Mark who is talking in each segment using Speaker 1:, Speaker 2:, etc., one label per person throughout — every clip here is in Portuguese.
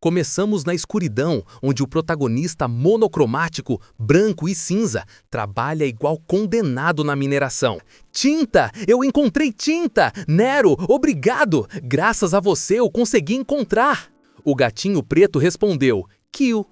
Speaker 1: Começamos na escuridão, onde o protagonista monocromático, branco e cinza, trabalha igual condenado na mineração. Tinta! Eu encontrei tinta! Nero, obrigado! Graças a você eu consegui encontrar! O gatinho preto respondeu, Kill.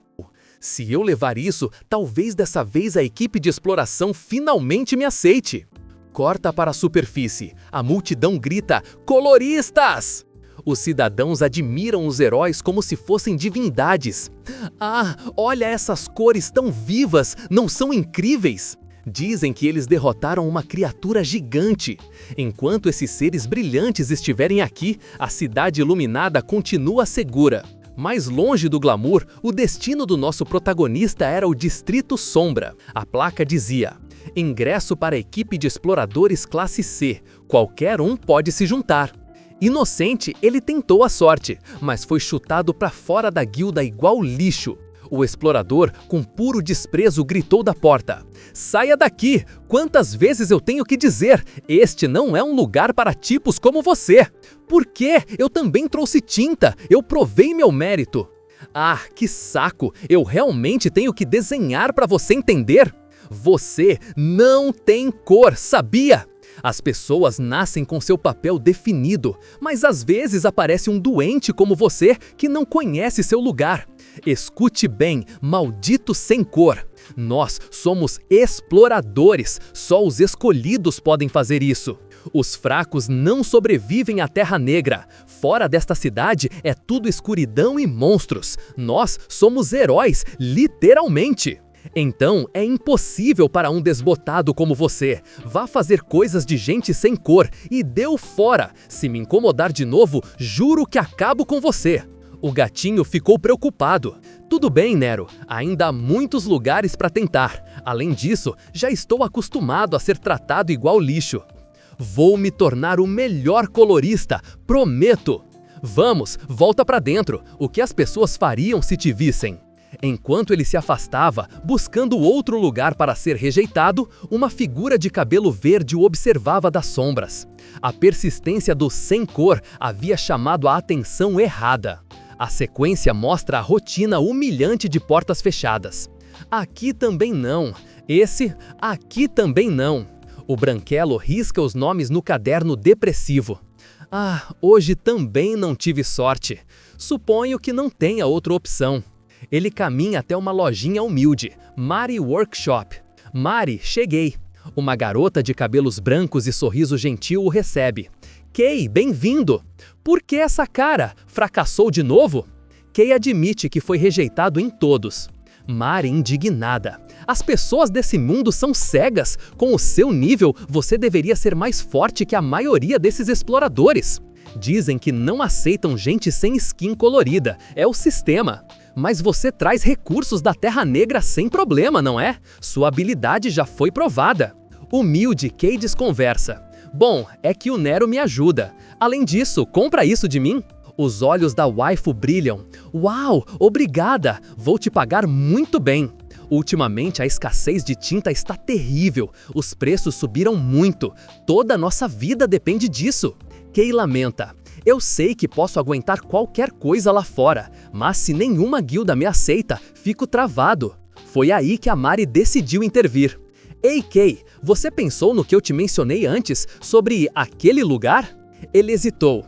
Speaker 1: Se eu levar isso, talvez dessa vez a equipe de exploração finalmente me aceite. Corta para a superfície. A multidão grita, coloristas! Os cidadãos admiram os heróis como se fossem divindades. Ah, olha essas cores tão vivas, não são incríveis? Dizem que eles derrotaram uma criatura gigante. Enquanto esses seres brilhantes estiverem aqui, a cidade iluminada continua segura. Mais longe do glamour, o destino do nosso protagonista era o Distrito Sombra. A placa dizia, ingresso para a equipe de exploradores classe C, qualquer um pode se juntar. Inocente, ele tentou a sorte, mas foi chutado para fora da guilda igual lixo. O explorador, com puro desprezo, gritou da porta. Saia daqui! Quantas vezes eu tenho que dizer? Este não é um lugar para tipos como você! Por quê? Eu também trouxe tinta! Eu provei meu mérito! Ah, que saco! Eu realmente tenho que desenhar para você entender? Você não tem cor, sabia? As pessoas nascem com seu papel definido, mas às vezes aparece um doente como você que não conhece seu lugar. Escute bem, maldito sem cor. Nós somos exploradores, só os escolhidos podem fazer isso. Os fracos não sobrevivem à Terra Negra. Fora desta cidade é tudo escuridão e monstros. Nós somos heróis, literalmente. Então, é impossível para um desbotado como você. Vá fazer coisas de gente sem cor e deu fora. Se me incomodar de novo, juro que acabo com você. O gatinho ficou preocupado. Tudo bem, Nero. Ainda há muitos lugares para tentar. Além disso, já estou acostumado a ser tratado igual lixo. Vou me tornar o melhor colorista, prometo. Vamos, volta para dentro. O que as pessoas fariam se te vissem? Enquanto ele se afastava, buscando outro lugar para ser rejeitado, uma figura de cabelo verde o observava das sombras. A persistência do sem cor havia chamado a atenção errada. A sequência mostra a rotina humilhante de portas fechadas. Aqui também não. Aqui também não. O branquelo risca os nomes no caderno depressivo. Ah, hoje também não tive sorte. Suponho que não tenha outra opção. Ele caminha até uma lojinha humilde, Mari Workshop. Mari, cheguei. Uma garota de cabelos brancos e sorriso gentil o recebe. Kay, bem-vindo. Por que essa cara? Fracassou de novo? Kay admite que foi rejeitado em todos. Mari indignada. As pessoas desse mundo são cegas. Com o seu nível, você deveria ser mais forte que a maioria desses exploradores. Dizem que não aceitam gente sem skin colorida. É o sistema. Mas você traz recursos da Terra Negra sem problema, não é? Sua habilidade já foi provada. Humilde, Kay desconversa. Bom, é que o Nero me ajuda. Além disso, compra isso de mim? Os olhos da waifu brilham. Uau, obrigada! Vou te pagar muito bem. Ultimamente a escassez de tinta está terrível. Os preços subiram muito. Toda a nossa vida depende disso. Kay lamenta. Eu sei que posso aguentar qualquer coisa lá fora, mas se nenhuma guilda me aceita, fico travado. Foi aí que a Mari decidiu intervir. Ei, Kay, você pensou no que eu te mencionei antes sobre aquele lugar? Ele hesitou.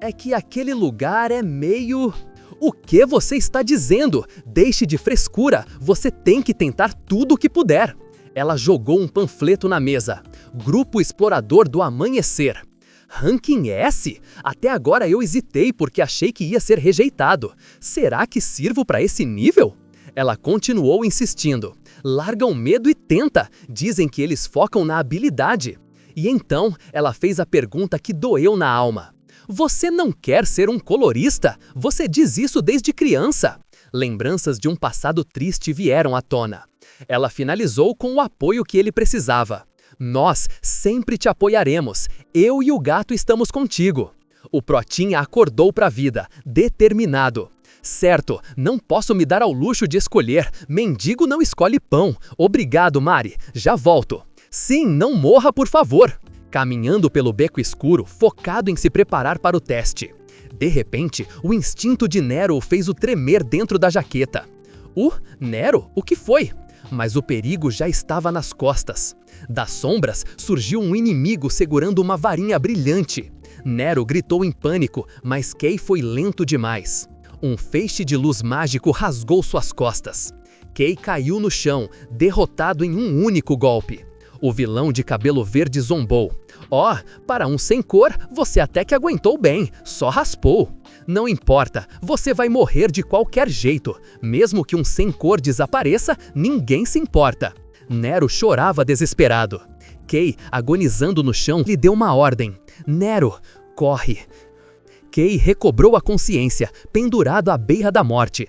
Speaker 1: É que aquele lugar é meio... O que você está dizendo? Deixe de frescura, você tem que tentar tudo o que puder. Ela jogou um panfleto na mesa. Grupo Explorador do Amanhecer. Ranking S? Até agora eu hesitei porque achei que ia ser rejeitado. Será que sirvo para esse nível? Ela continuou insistindo. Larga o medo e tenta. Dizem que eles focam na habilidade. E então ela fez a pergunta que doeu na alma. Você não quer ser um colorista? Você diz isso desde criança. Lembranças de um passado triste vieram à tona. Ela finalizou com o apoio que ele precisava. Nós sempre te apoiaremos. Eu e o gato estamos contigo. O Protinha acordou para a vida, determinado. Certo, não posso me dar ao luxo de escolher. Mendigo não escolhe pão. Obrigado, Mari. Já volto. Sim, não morra, por favor. Caminhando pelo beco escuro, focado em se preparar para o teste. De repente, o instinto de Nero o fez o tremer dentro da jaqueta. Nero, o que foi? Mas o perigo já estava nas costas. Das sombras surgiu um inimigo segurando uma varinha brilhante. Nero gritou em pânico, mas Kay foi lento demais. Um feixe de luz mágico rasgou suas costas. Kay caiu no chão, derrotado em um único golpe. O vilão de cabelo verde zombou. Para um sem cor, você até que aguentou bem, só raspou. Não importa, você vai morrer de qualquer jeito. Mesmo que um sem cor desapareça, ninguém se importa. Nero chorava desesperado. Kay, agonizando no chão, lhe deu uma ordem. Nero, corre. Kay recobrou a consciência, pendurado à beira da morte.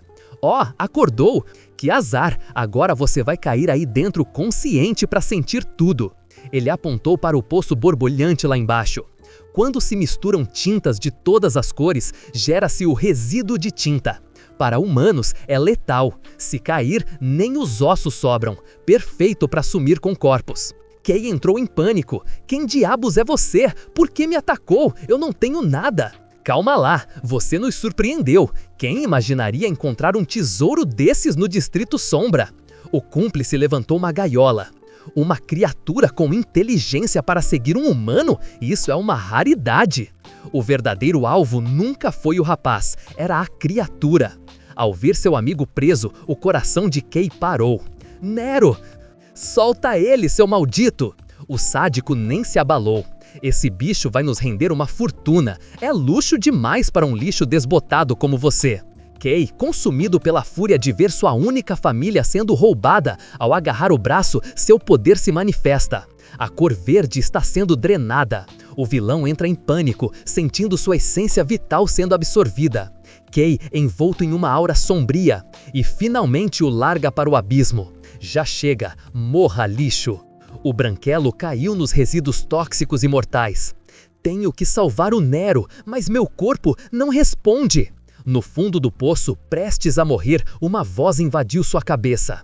Speaker 1: Acordou! Que azar! Agora você vai cair aí dentro consciente para sentir tudo. Ele apontou para o poço borbulhante lá embaixo. Quando se misturam tintas de todas as cores, gera-se o resíduo de tinta. Para humanos, é letal. Se cair, nem os ossos sobram. Perfeito para sumir com corpos. Kay entrou em pânico. Quem diabos é você? Por que me atacou? Eu não tenho nada. Calma lá, você nos surpreendeu. Quem imaginaria encontrar um tesouro desses no Distrito Sombra? O cúmplice levantou uma gaiola. Uma criatura com inteligência para seguir um humano? Isso é uma raridade. O verdadeiro alvo nunca foi o rapaz, era a criatura. Ao ver seu amigo preso, o coração de Kay parou. Nero! Solta ele, seu maldito! O sádico nem se abalou. Esse bicho vai nos render uma fortuna. É luxo demais para um lixo desbotado como você. Kay, consumido pela fúria de ver sua única família sendo roubada, ao agarrar o braço, seu poder se manifesta. A cor verde está sendo drenada. O vilão entra em pânico, sentindo sua essência vital sendo absorvida. Kay, envolto em uma aura sombria, e finalmente o larga para o abismo. Já chega, morra lixo. O branquelo caiu nos resíduos tóxicos e mortais. Tenho que salvar o Nero, mas meu corpo não responde. No fundo do poço, prestes a morrer, uma voz invadiu sua cabeça.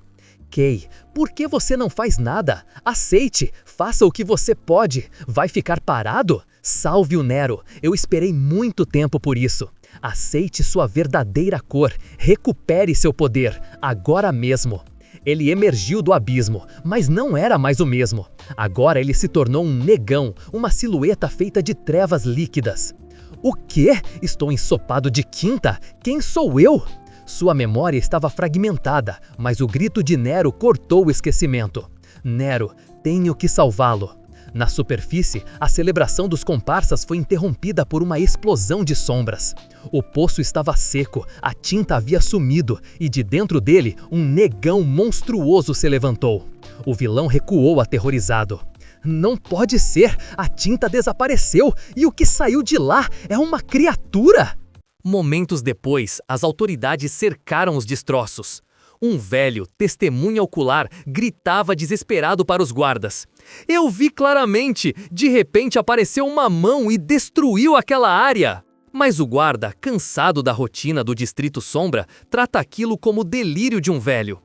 Speaker 1: Kay, por que você não faz nada? Aceite, faça o que você pode. Vai ficar parado? Salve o Nero, eu esperei muito tempo por isso. Aceite sua verdadeira cor, recupere seu poder, agora mesmo. Ele emergiu do abismo, mas não era mais o mesmo. Agora ele se tornou um negão, uma silhueta feita de trevas líquidas. O quê? Estou ensopado de quinta? Quem sou eu? Sua memória estava fragmentada, mas o grito de Nero cortou o esquecimento. Nero, tenho que salvá-lo. Na superfície, a celebração dos comparsas foi interrompida por uma explosão de sombras. O poço estava seco, a tinta havia sumido e de dentro dele um negão monstruoso se levantou. O vilão recuou aterrorizado. Não pode ser! A tinta desapareceu e o que saiu de lá é uma criatura! Momentos depois, as autoridades cercaram os destroços. Um velho, testemunha ocular, gritava desesperado para os guardas. Eu vi claramente! De repente apareceu uma mão e destruiu aquela área! Mas o guarda, cansado da rotina do Distrito Sombra, trata aquilo como delírio de um velho.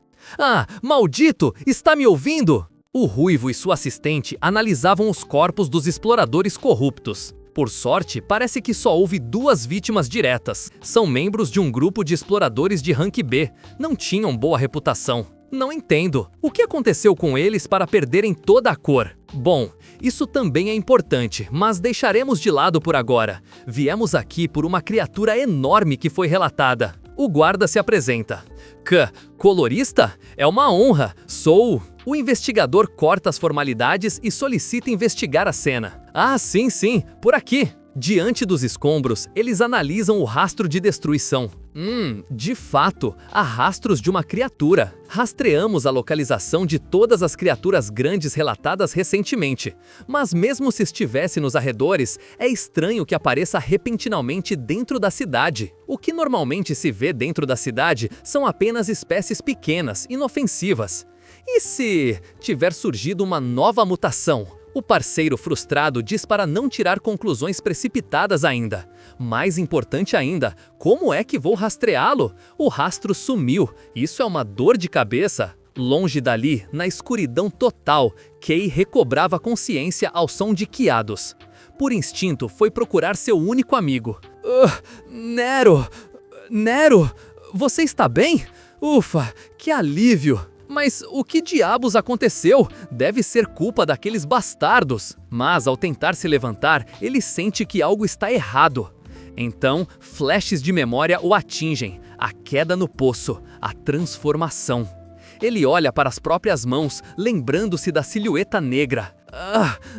Speaker 1: Maldito! Está me ouvindo? O ruivo e sua assistente analisavam os corpos dos exploradores corruptos. Por sorte, parece que só houve 2 vítimas diretas. São membros de um grupo de exploradores de rank B. Não tinham boa reputação. Não entendo. O que aconteceu com eles para perderem toda a cor? Bom, isso também é importante, mas deixaremos de lado por agora. Viemos aqui por uma criatura enorme que foi relatada. O guarda se apresenta. Colorista? É uma honra. Sou... O investigador corta as formalidades e solicita investigar a cena. Sim, por aqui. Diante dos escombros, eles analisam o rastro de destruição. De fato, há rastros de uma criatura. Rastreamos a localização de todas as criaturas grandes relatadas recentemente. Mas mesmo se estivesse nos arredores, é estranho que apareça repentinamente dentro da cidade. O que normalmente se vê dentro da cidade são apenas espécies pequenas, inofensivas. E se tiver surgido uma nova mutação? O parceiro frustrado diz para não tirar conclusões precipitadas ainda. Mais importante ainda, como é que vou rastreá-lo? O rastro sumiu. Isso é uma dor de cabeça. Longe dali, na escuridão total, Kay recobrava consciência ao som de chiados. Por instinto, foi procurar seu único amigo. Nero! Nero! Você está bem? Ufa, que alívio! Mas o que diabos aconteceu? Deve ser culpa daqueles bastardos. Mas ao tentar se levantar, ele sente que algo está errado. Então, flashes de memória o atingem. A queda no poço, a transformação. Ele olha para as próprias mãos, lembrando-se da silhueta negra.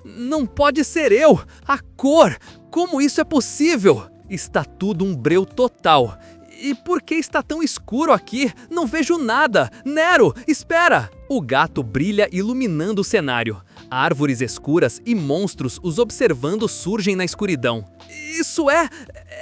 Speaker 1: Não pode ser eu! A cor! Como isso é possível? Está tudo um breu total. E por que está tão escuro aqui? Não vejo nada! Nero, espera! O gato brilha iluminando o cenário. Árvores escuras e monstros os observando surgem na escuridão. Isso é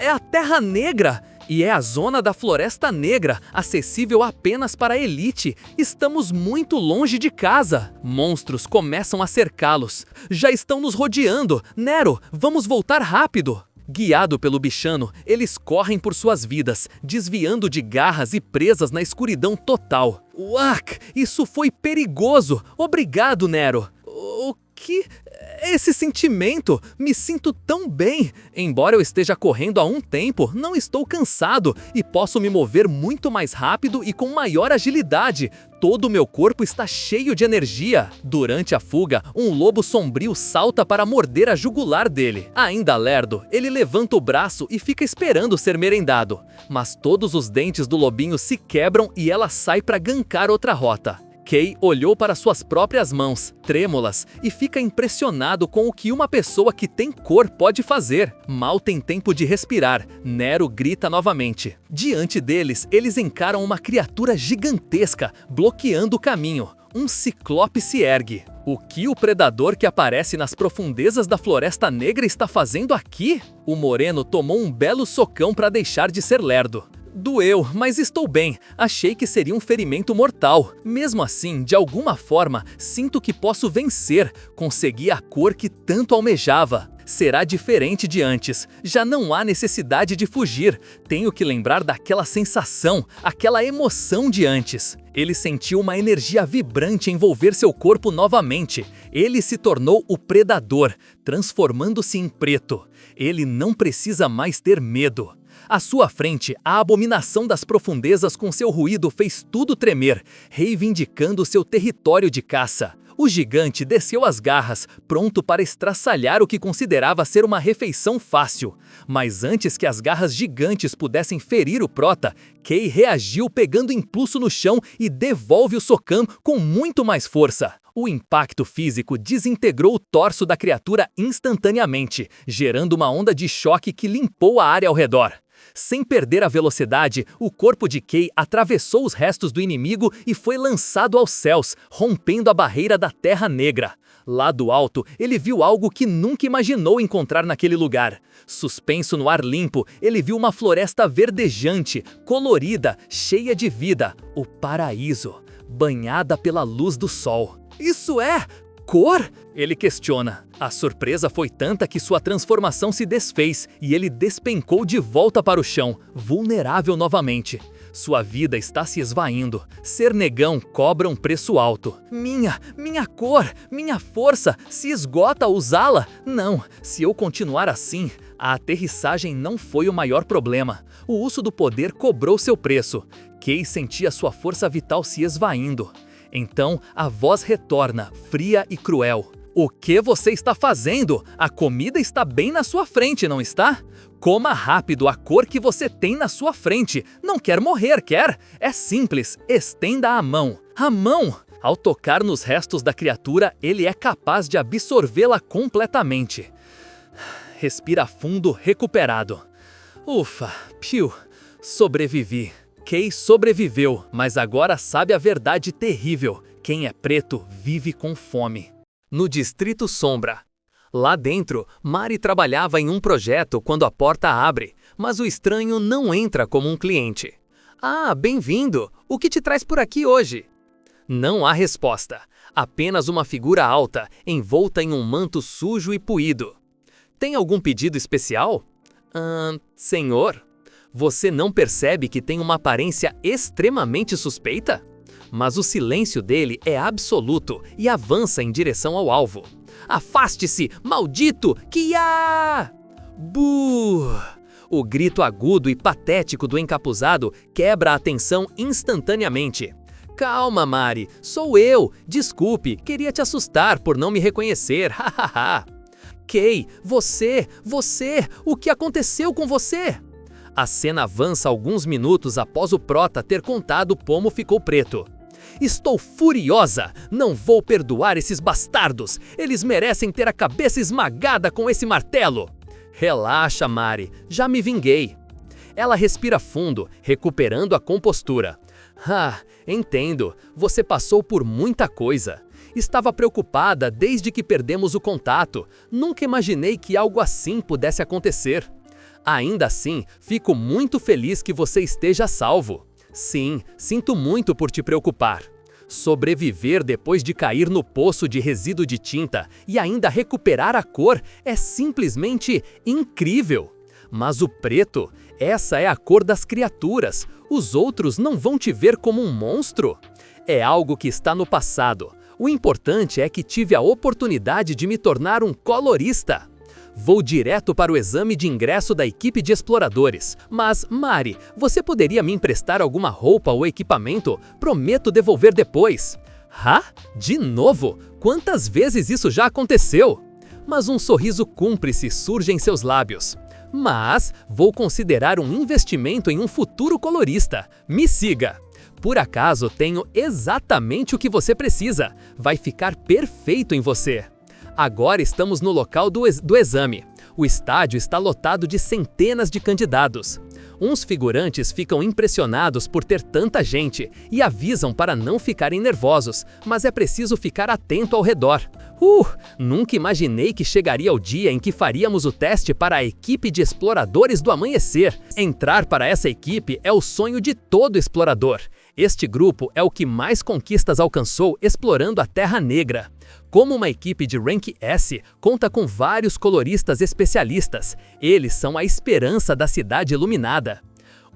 Speaker 1: a Terra Negra! E é a zona da Floresta Negra, acessível apenas para a elite. Estamos muito longe de casa. Monstros começam a cercá-los. Já estão nos rodeando. Nero, vamos voltar rápido. Guiado pelo bichano, eles correm por suas vidas, desviando de garras e presas na escuridão total. Uac! Isso foi perigoso! Obrigado, Nero! O que é esse sentimento? Me sinto tão bem! Embora eu esteja correndo há um tempo, não estou cansado e posso me mover muito mais rápido e com maior agilidade. Todo o meu corpo está cheio de energia. Durante a fuga, um lobo sombrio salta para morder a jugular dele. Ainda lerdo, ele levanta o braço e fica esperando ser merendado. Mas todos os dentes do lobinho se quebram e ela sai para gankar outra rota. Kay olhou para suas próprias mãos, trêmulas, e fica impressionado com o que uma pessoa que tem cor pode fazer. Mal tem tempo de respirar, Nero grita novamente. Diante deles, eles encaram uma criatura gigantesca, bloqueando o caminho. Um ciclope se ergue. O que o predador que aparece nas profundezas da Floresta Negra está fazendo aqui? O moreno tomou um belo socão para deixar de ser lerdo. Doeu, mas estou bem. Achei que seria um ferimento mortal. Mesmo assim, de alguma forma, sinto que posso vencer. Consegui a cor que tanto almejava. Será diferente de antes. Já não há necessidade de fugir. Tenho que lembrar daquela sensação, aquela emoção de antes. Ele sentiu uma energia vibrante envolver seu corpo novamente. Ele se tornou o predador, transformando-se em preto. Ele não precisa mais ter medo. À sua frente, a abominação das profundezas com seu ruído fez tudo tremer, reivindicando seu território de caça. O gigante desceu as garras, pronto para estraçalhar o que considerava ser uma refeição fácil. Mas antes que as garras gigantes pudessem ferir o prota, Kay reagiu pegando impulso no chão e devolve o socão com muito mais força. O impacto físico desintegrou o torso da criatura instantaneamente, gerando uma onda de choque que limpou a área ao redor. Sem perder a velocidade, o corpo de Kay atravessou os restos do inimigo e foi lançado aos céus, rompendo a barreira da Terra Negra. Lá do alto, ele viu algo que nunca imaginou encontrar naquele lugar. Suspenso no ar limpo, ele viu uma floresta verdejante, colorida, cheia de vida. O paraíso, banhada pela luz do sol. Isso é cor? Ele questiona. A surpresa foi tanta que sua transformação se desfez e ele despencou de volta para o chão, vulnerável novamente. Sua vida está se esvaindo. Ser negão cobra um preço alto. Minha cor, minha força, se esgota ao usá-la? Não, se eu continuar assim, a aterrissagem não foi o maior problema. O uso do poder cobrou seu preço. Kay sentia sua força vital se esvaindo. Então, a voz retorna, fria e cruel. O que você está fazendo? A comida está bem na sua frente, não está? Coma rápido a cor que você tem na sua frente. Não quer morrer, quer? É simples, estenda a mão. A mão! Ao tocar nos restos da criatura, ele é capaz de absorvê-la completamente. Respira fundo, recuperado. Ufa, piu, sobrevivi. Kay sobreviveu, mas agora sabe a verdade terrível. Quem é preto vive com fome. No Distrito Sombra. Lá dentro, Mari trabalhava em um projeto quando a porta abre, mas o estranho não entra como um cliente. Ah, bem-vindo! O que te traz por aqui hoje? Não há resposta. Apenas uma figura alta, envolta em um manto sujo e puído. Tem algum pedido especial? Senhor? Você não percebe que tem uma aparência extremamente suspeita? Mas o silêncio dele é absoluto e avança em direção ao alvo. Afaste-se, maldito! Kia! Buh! O grito agudo e patético do encapuzado quebra a tensão instantaneamente. Calma, Mari, sou eu. Desculpe, queria te assustar por não me reconhecer. Hahaha. Kay, você, o que aconteceu com você? A cena avança alguns minutos após o prota ter contado como ficou preto. Estou furiosa! Não vou perdoar esses bastardos! Eles merecem ter a cabeça esmagada com esse martelo! Relaxa, Mari, já me vinguei. Ela respira fundo, recuperando a compostura. Entendo, você passou por muita coisa. Estava preocupada desde que perdemos o contato. Nunca imaginei que algo assim pudesse acontecer. Ainda assim, fico muito feliz que você esteja a salvo. Sim, sinto muito por te preocupar. Sobreviver depois de cair no poço de resíduo de tinta e ainda recuperar a cor é simplesmente incrível. Mas o preto, essa é a cor das criaturas. Os outros não vão te ver como um monstro. É algo que está no passado. O importante é que tive a oportunidade de me tornar um colorista. Vou direto para o exame de ingresso da equipe de exploradores. Mas, Mari, você poderia me emprestar alguma roupa ou equipamento? Prometo devolver depois. De novo? Quantas vezes isso já aconteceu? Mas um sorriso cúmplice surge em seus lábios. Mas vou considerar um investimento em um futuro colorista. Me siga! Por acaso tenho exatamente o que você precisa. Vai ficar perfeito em você. Agora estamos no local do exame. O estádio está lotado de centenas de candidatos. Uns figurantes ficam impressionados por ter tanta gente e avisam para não ficarem nervosos, mas é preciso ficar atento ao redor. Nunca imaginei que chegaria o dia em que faríamos o teste para a equipe de exploradores do amanhecer. Entrar para essa equipe é o sonho de todo explorador. Este grupo é o que mais conquistas alcançou explorando a Terra Negra. Como uma equipe de Rank S, conta com vários coloristas especialistas. Eles são a esperança da cidade iluminada.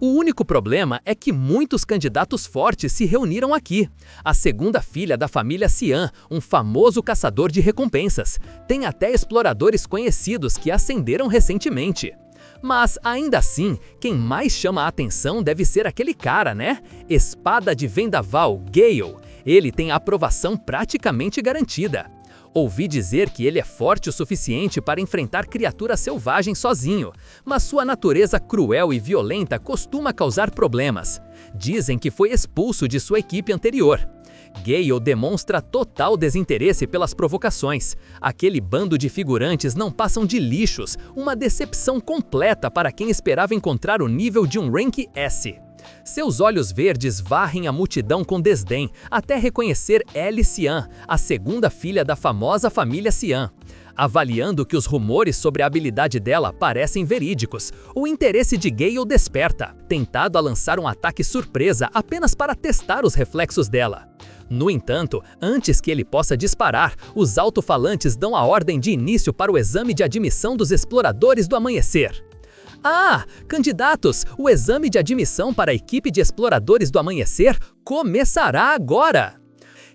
Speaker 1: O único problema é que muitos candidatos fortes se reuniram aqui. A segunda filha da família Cian, um famoso caçador de recompensas. Tem até exploradores conhecidos que ascenderam recentemente. Mas, ainda assim, quem mais chama a atenção deve ser aquele cara, né? Espada de Vendaval, Gale. Ele tem a aprovação praticamente garantida. Ouvi dizer que ele é forte o suficiente para enfrentar criaturas selvagens sozinho, mas sua natureza cruel e violenta costuma causar problemas. Dizem que foi expulso de sua equipe anterior. Gale demonstra total desinteresse pelas provocações. Aquele bando de figurantes não passam de lixos, uma decepção completa para quem esperava encontrar o nível de um Rank S. Seus olhos verdes varrem a multidão com desdém, até reconhecer Ellie Cian, a segunda filha da famosa família Cian. Avaliando que os rumores sobre a habilidade dela parecem verídicos, o interesse de Gale desperta, tentado a lançar um ataque surpresa apenas para testar os reflexos dela. No entanto, antes que ele possa disparar, os alto-falantes dão a ordem de início para o exame de admissão dos exploradores do amanhecer. Candidatos, o exame de admissão para a equipe de exploradores do amanhecer começará agora!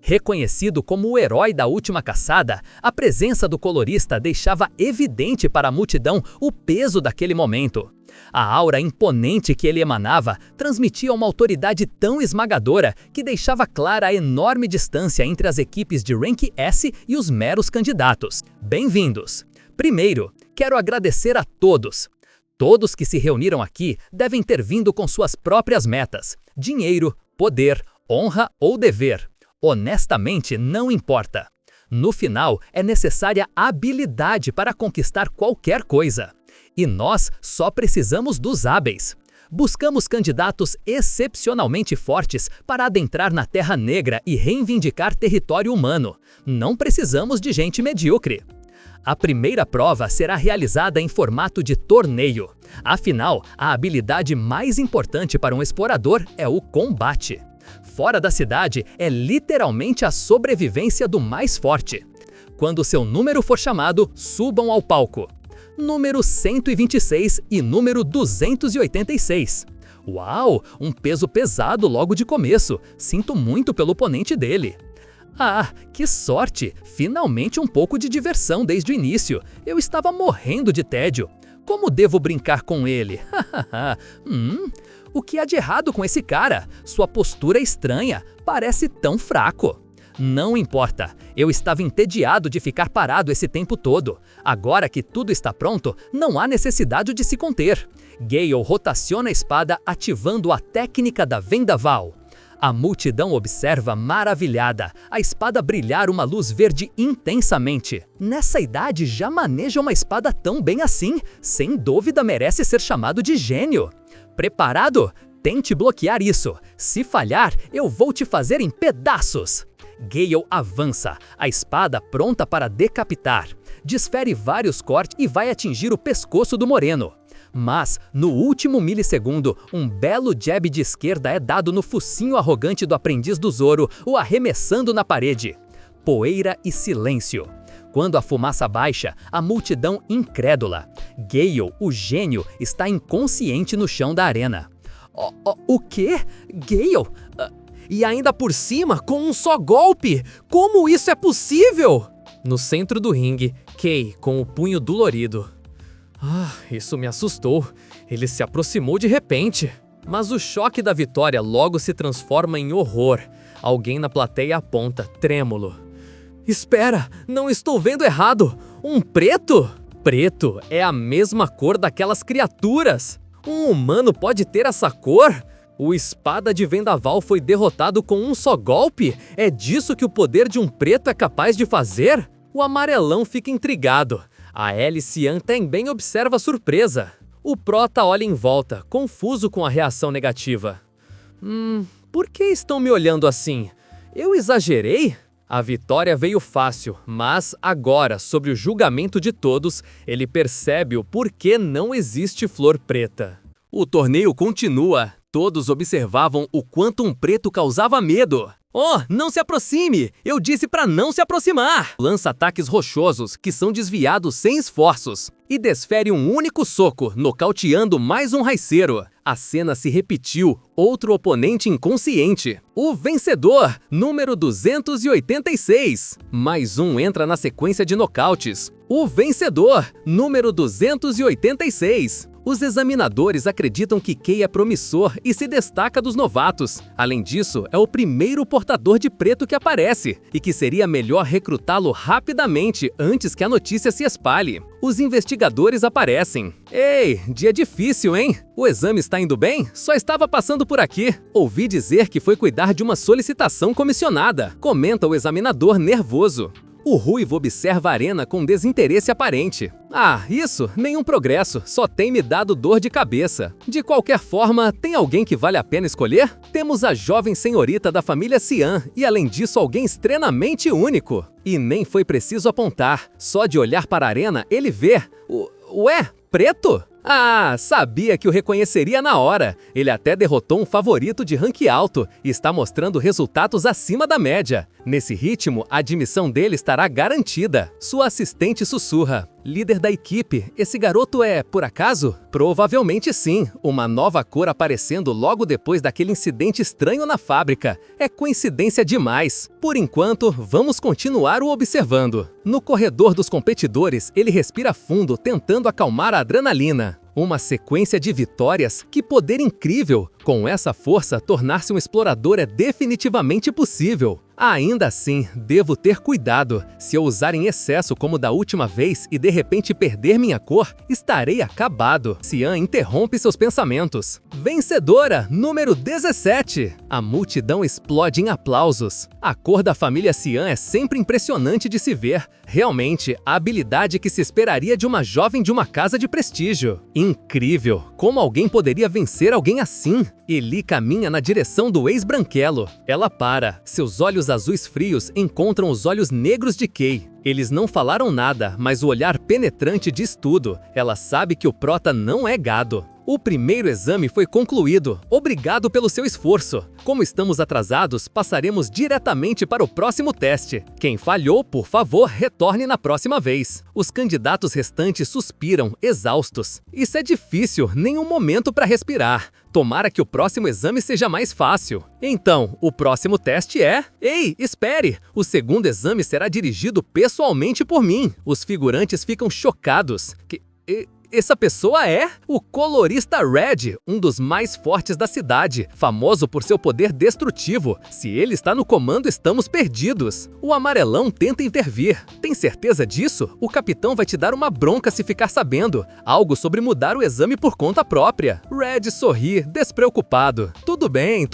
Speaker 1: Reconhecido como o herói da última caçada, a presença do colorista deixava evidente para a multidão o peso daquele momento. A aura imponente que ele emanava transmitia uma autoridade tão esmagadora que deixava clara a enorme distância entre as equipes de Rank S e os meros candidatos. Bem-vindos! Primeiro, quero agradecer a todos. Todos que se reuniram aqui devem ter vindo com suas próprias metas: dinheiro, poder, honra ou dever. Honestamente, não importa. No final, é necessária habilidade para conquistar qualquer coisa. E nós só precisamos dos hábeis. Buscamos candidatos excepcionalmente fortes para adentrar na Terra Negra e reivindicar território humano. Não precisamos de gente medíocre. A primeira prova será realizada em formato de torneio. Afinal, a habilidade mais importante para um explorador é o combate. Fora da cidade, é literalmente a sobrevivência do mais forte. Quando seu número for chamado, subam ao palco. Número 126 e número 286. Uau, um peso pesado logo de começo. Sinto muito pelo oponente dele. Que sorte! Finalmente um pouco de diversão desde o início. Eu estava morrendo de tédio. Como devo brincar com ele? O que há de errado com esse cara? Sua postura é estranha, parece tão fraco. Não importa, eu estava entediado de ficar parado esse tempo todo. Agora que tudo está pronto, não há necessidade de se conter. Gale rotaciona a espada ativando a técnica da vendaval. A multidão observa maravilhada, a espada brilhar uma luz verde intensamente. Nessa idade já maneja uma espada tão bem assim, sem dúvida merece ser chamado de gênio. Preparado? Tente bloquear isso. Se falhar, eu vou te fazer em pedaços. Gale avança, a espada pronta para decapitar. Desfere vários cortes e vai atingir o pescoço do moreno. Mas, no último milissegundo, um belo jab de esquerda é dado no focinho arrogante do aprendiz do Zoro, o arremessando na parede. Poeira e silêncio. Quando a fumaça baixa, a multidão incrédula. Gale, o gênio, está inconsciente no chão da arena. O quê? Gale?
Speaker 2: E ainda por cima, com um só golpe! Como isso é possível? No centro do ringue, Kay, com o punho dolorido. Isso me assustou. Ele se aproximou de repente. Mas o choque da vitória logo se transforma em horror. Alguém na plateia aponta, trêmulo. Espera, não estou vendo errado. Um preto? Preto é a mesma cor daquelas criaturas. Um humano pode ter essa cor? O espada de vendaval foi derrotado com um só golpe? É disso que o poder de um preto é capaz de fazer? O amarelão fica intrigado. A Alice Yan também observa a surpresa. O prota olha em volta, confuso com a reação negativa. Por que estão me olhando assim? Eu exagerei? A vitória veio fácil, mas agora, sobre o julgamento de todos, ele percebe o porquê não existe flor preta. O torneio continua. Todos observavam o quanto um preto causava medo. Não se aproxime! Eu disse para não se aproximar! Lança ataques rochosos, que são desviados sem esforços, e desfere um único soco, nocauteando mais um raiceiro. A cena se repetiu, outro oponente inconsciente. O vencedor, número 286. Mais um entra na sequência de nocautes. O vencedor, número 286. Os examinadores acreditam que Kay é promissor e se destaca dos novatos. Além disso, é o primeiro portador de preto que aparece, e que seria melhor recrutá-lo rapidamente antes que a notícia se espalhe. Os investigadores aparecem. Ei, dia difícil, hein? O exame está indo bem? Só estava passando por aqui. Ouvi dizer que foi cuidar de uma solicitação comissionada, comenta o examinador nervoso. O ruivo observa a arena com desinteresse aparente. Isso, nenhum progresso, só tem me dado dor de cabeça. De qualquer forma, tem alguém que vale a pena escolher? Temos a jovem senhorita da família Cian e, além disso, alguém extremamente único. E nem foi preciso apontar, só de olhar para a arena ele vê. Ué, preto? Sabia que o reconheceria na hora. Ele até derrotou um favorito de rank alto e está mostrando resultados acima da média. Nesse ritmo, a admissão dele estará garantida. Sua assistente sussurra. Líder da equipe, esse garoto é, por acaso? Provavelmente sim, uma nova cor aparecendo logo depois daquele incidente estranho na fábrica. É coincidência demais. Por enquanto, vamos continuar o observando. No corredor dos competidores, ele respira fundo, tentando acalmar a adrenalina. Uma sequência de vitórias? Que poder incrível! Com essa força, tornar-se um explorador é definitivamente possível. Ainda assim, devo ter cuidado. Se eu usar em excesso como da última vez e de repente perder minha cor, estarei acabado. Cian interrompe seus pensamentos. Vencedora, número 17. A multidão explode em aplausos. A cor da família Cian é sempre impressionante de se ver. Realmente, a habilidade que se esperaria de uma jovem de uma casa de prestígio. Incrível! Como alguém poderia vencer alguém assim? Eli caminha na direção do ex-branquelo. Ela para. Seus olhos azuis frios encontram os olhos negros de Kay. Eles não falaram nada, mas o olhar penetrante diz tudo. Ela sabe que o prota não é gado. O primeiro exame foi concluído. Obrigado pelo seu esforço. Como estamos atrasados, passaremos diretamente para o próximo teste. Quem falhou, por favor, retorne na próxima vez. Os candidatos restantes suspiram, exaustos. Isso é difícil, nenhum momento para respirar. Tomara que o próximo exame seja mais fácil. Então, o próximo teste é... Ei, espere! O segundo exame será dirigido pessoalmente por mim. Os figurantes ficam chocados.
Speaker 1: essa pessoa é o colorista Red, um dos mais fortes da cidade, famoso por seu poder destrutivo. Se ele está no comando, estamos perdidos. O amarelão tenta intervir. Tem certeza disso? O capitão vai te dar uma bronca se ficar sabendo. Algo sobre mudar o exame por conta própria. Red sorri, despreocupado. Tudo bem,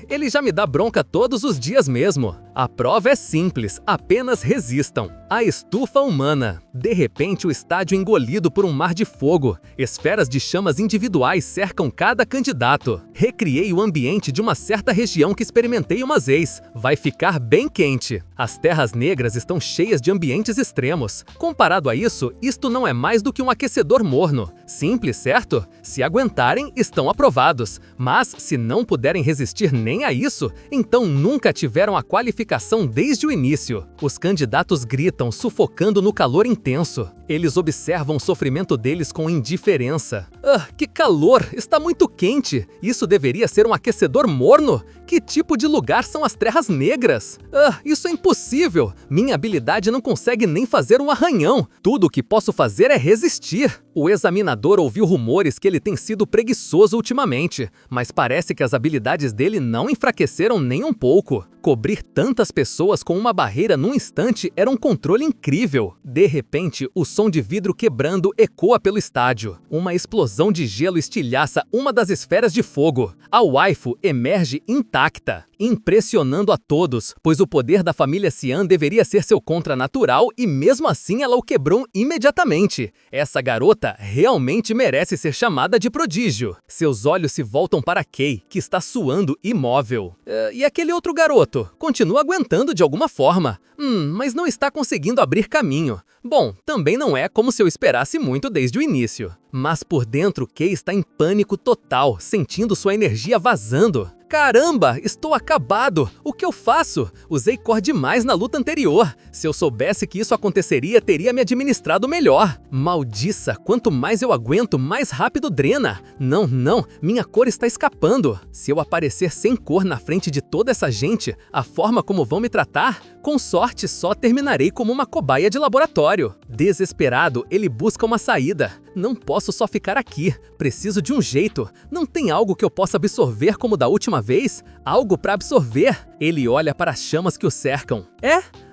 Speaker 1: ele já me dá bronca todos os dias mesmo. A prova é simples, apenas resistam. A estufa humana. De repente, o estádio é engolido por um mar de fogo. Esferas de chamas individuais cercam cada candidato. Recriei o ambiente de uma certa região que experimentei uma vez. Vai ficar bem quente. As terras negras estão cheias de ambientes extremos. Comparado a isso, isto não é mais do que um aquecedor morno. Simples, certo? Se aguentarem, estão aprovados. Mas, se não puderem resistir nem a isso, então nunca tiveram a qualificação desde o início. Os candidatos gritam, sufocando no calor intenso. Eles observam o sofrimento deles com indiferença. Que calor! Está muito quente! Isso deveria ser um aquecedor morno? Que tipo de lugar são as terras negras? Isso é impossível! Minha habilidade não consegue nem fazer um arranhão. Tudo o que posso fazer é resistir. O examinador ouviu rumores que ele tem sido preguiçoso ultimamente, mas parece que as habilidades dele não enfraqueceram nem um pouco. Cobrir tantas pessoas com uma barreira num instante era um controle incrível. De repente, o som de vidro quebrando ecoa pelo estádio. Uma explosão de gelo estilhaça uma das esferas de fogo. A waifu emerge intacta, impressionando a todos, pois o poder da família Xian deveria ser seu contranatural e mesmo assim ela o quebrou imediatamente. Essa garota realmente merece ser chamada de prodígio. Seus olhos se voltam para Kei, que está suando imóvel. E aquele outro garoto? Continua aguentando de alguma forma. Mas não está conseguindo abrir caminho. Bom, também não é como se eu esperasse muito desde o início. Mas por dentro, Kei está em pânico total, sentindo sua energia vazando. Caramba, estou acabado! O que eu faço? Usei cor demais na luta anterior. Se eu soubesse que isso aconteceria, teria me administrado melhor. Maldiça, quanto mais eu aguento, mais rápido drena. Não, minha cor está escapando. Se eu aparecer sem cor na frente de toda essa gente, a forma como vão me tratar, com sorte só terminarei como uma cobaia de laboratório. Desesperado, ele busca uma saída. Não posso só ficar aqui. Preciso de um jeito. Não tem algo que eu possa absorver como da última vez? Algo para absorver? Ele olha para as chamas que o cercam.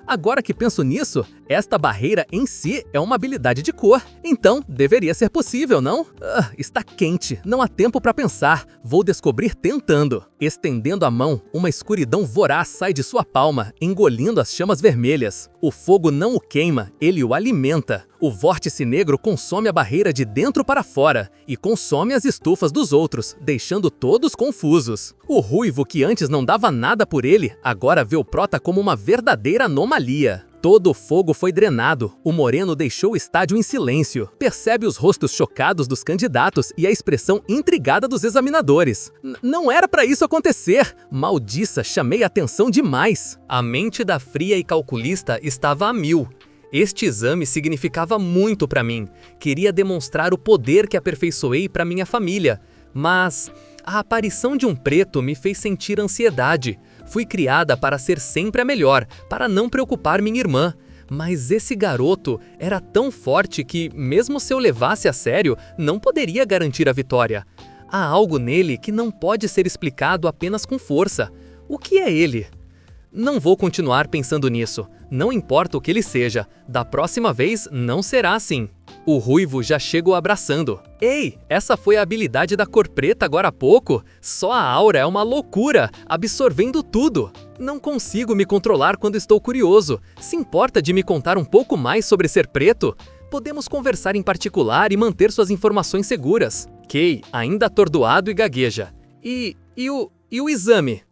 Speaker 1: Agora que penso nisso, esta barreira em si é uma habilidade de cor. Então, deveria ser possível, não? Está quente, não há tempo para pensar. Vou descobrir tentando. Estendendo a mão, uma escuridão voraz sai de sua palma, engolindo as chamas vermelhas. O fogo não o queima, ele o alimenta. O vórtice negro consome a barreira de dentro para fora e consome as estufas dos outros, deixando todos confusos. O ruivo, que antes não dava nada por ele, agora vê o prota como uma verdadeira anomalia. Todo o fogo foi drenado, o moreno deixou o estádio em silêncio. Percebe os rostos chocados dos candidatos e a expressão intrigada dos examinadores. Não era para isso acontecer! Maldiça, chamei a atenção demais! A mente da fria e calculista estava a mil. Este exame significava muito para mim. Queria demonstrar o poder que aperfeiçoei para minha família. Mas a aparição de um preto me fez sentir ansiedade. Fui criada para ser sempre a melhor, para não preocupar minha irmã. Mas esse garoto era tão forte que, mesmo se eu levasse a sério, não poderia garantir a vitória. Há algo nele que não pode ser explicado apenas com força. O que é ele? Não vou continuar pensando nisso. Não importa o que ele seja, da próxima vez não será assim. O ruivo já chega o abraçando. Ei, essa foi a habilidade da cor preta agora há pouco? Só a aura é uma loucura, absorvendo tudo. Não consigo me controlar quando estou curioso. Se importa de me contar um pouco mais sobre ser preto? Podemos conversar em particular e manter suas informações seguras. Kei, ainda atordoado e gagueja. E o exame?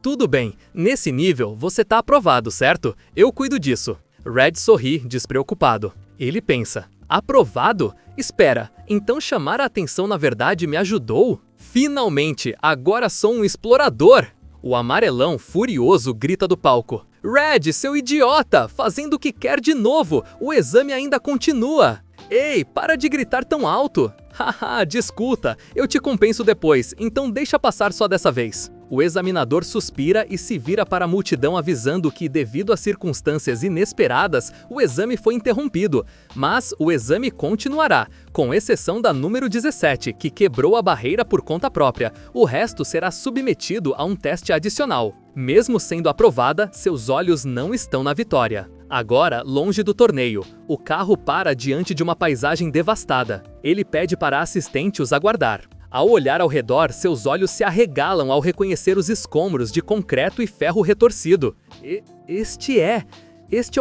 Speaker 1: Tudo bem. Nesse nível, você tá aprovado, certo? Eu cuido disso. Red sorri, despreocupado. Ele pensa, aprovado? Espera, então chamar a atenção na verdade me ajudou? Finalmente, agora sou um explorador! O amarelão, furioso, grita do palco. Red, seu idiota! Fazendo o que quer de novo! O exame ainda continua! Ei, para de gritar tão alto! Haha, desculpa, eu te compenso depois, então deixa passar só dessa vez. O examinador suspira e se vira para a multidão avisando que, devido a circunstâncias inesperadas, o exame foi interrompido. Mas o exame continuará, com exceção da número 17, que quebrou a barreira por conta própria. O resto será submetido a um teste adicional. Mesmo sendo aprovada, seus olhos não estão na vitória. Agora, longe do torneio, o carro para diante de uma paisagem devastada. Ele pede para a assistente os aguardar. Ao olhar ao redor, seus olhos se arregalam ao reconhecer os escombros de concreto e ferro retorcido. Este é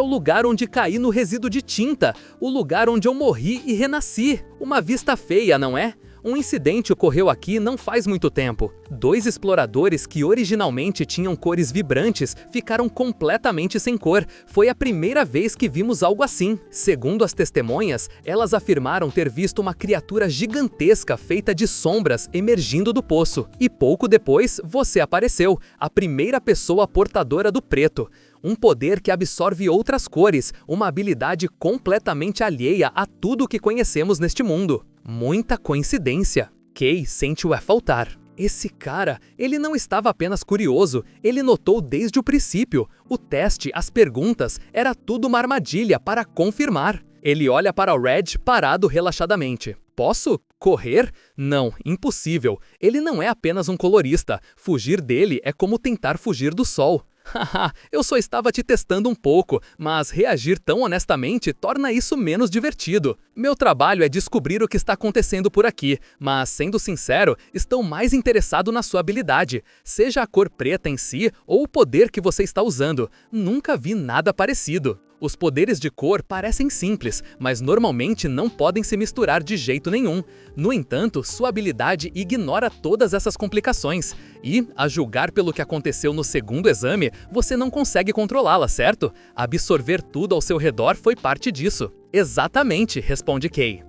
Speaker 1: o lugar onde caí no resíduo de tinta, o lugar onde eu morri e renasci. Uma vista feia, não é? Um incidente ocorreu aqui não faz muito tempo. 2 exploradores que originalmente tinham cores vibrantes ficaram completamente sem cor. Foi a primeira vez que vimos algo assim. Segundo as testemunhas, elas afirmaram ter visto uma criatura gigantesca feita de sombras emergindo do poço. E pouco depois, você apareceu, a primeira pessoa portadora do preto. Um poder que absorve outras cores, uma habilidade completamente alheia a tudo o que conhecemos neste mundo. Muita coincidência. Kay sente-o a faltar. Esse cara, ele não estava apenas curioso, ele notou desde o princípio. O teste, as perguntas, era tudo uma armadilha para confirmar. Ele olha para o Red parado relaxadamente. Posso correr? Não, impossível. Ele não é apenas um colorista. Fugir dele é como tentar fugir do sol. Haha, eu só estava te testando um pouco, mas reagir tão honestamente torna isso menos divertido. Meu trabalho é descobrir o que está acontecendo por aqui, mas, sendo sincero, estou mais interessado na sua habilidade, seja a cor preta em si ou o poder que você está usando. Nunca vi nada parecido. Os poderes de cor parecem simples, mas normalmente não podem se misturar de jeito nenhum. No entanto, sua habilidade ignora todas essas complicações. E, a julgar pelo que aconteceu no segundo exame, você não consegue controlá-la, certo? Absorver tudo ao seu redor foi parte disso. Exatamente, responde Kay.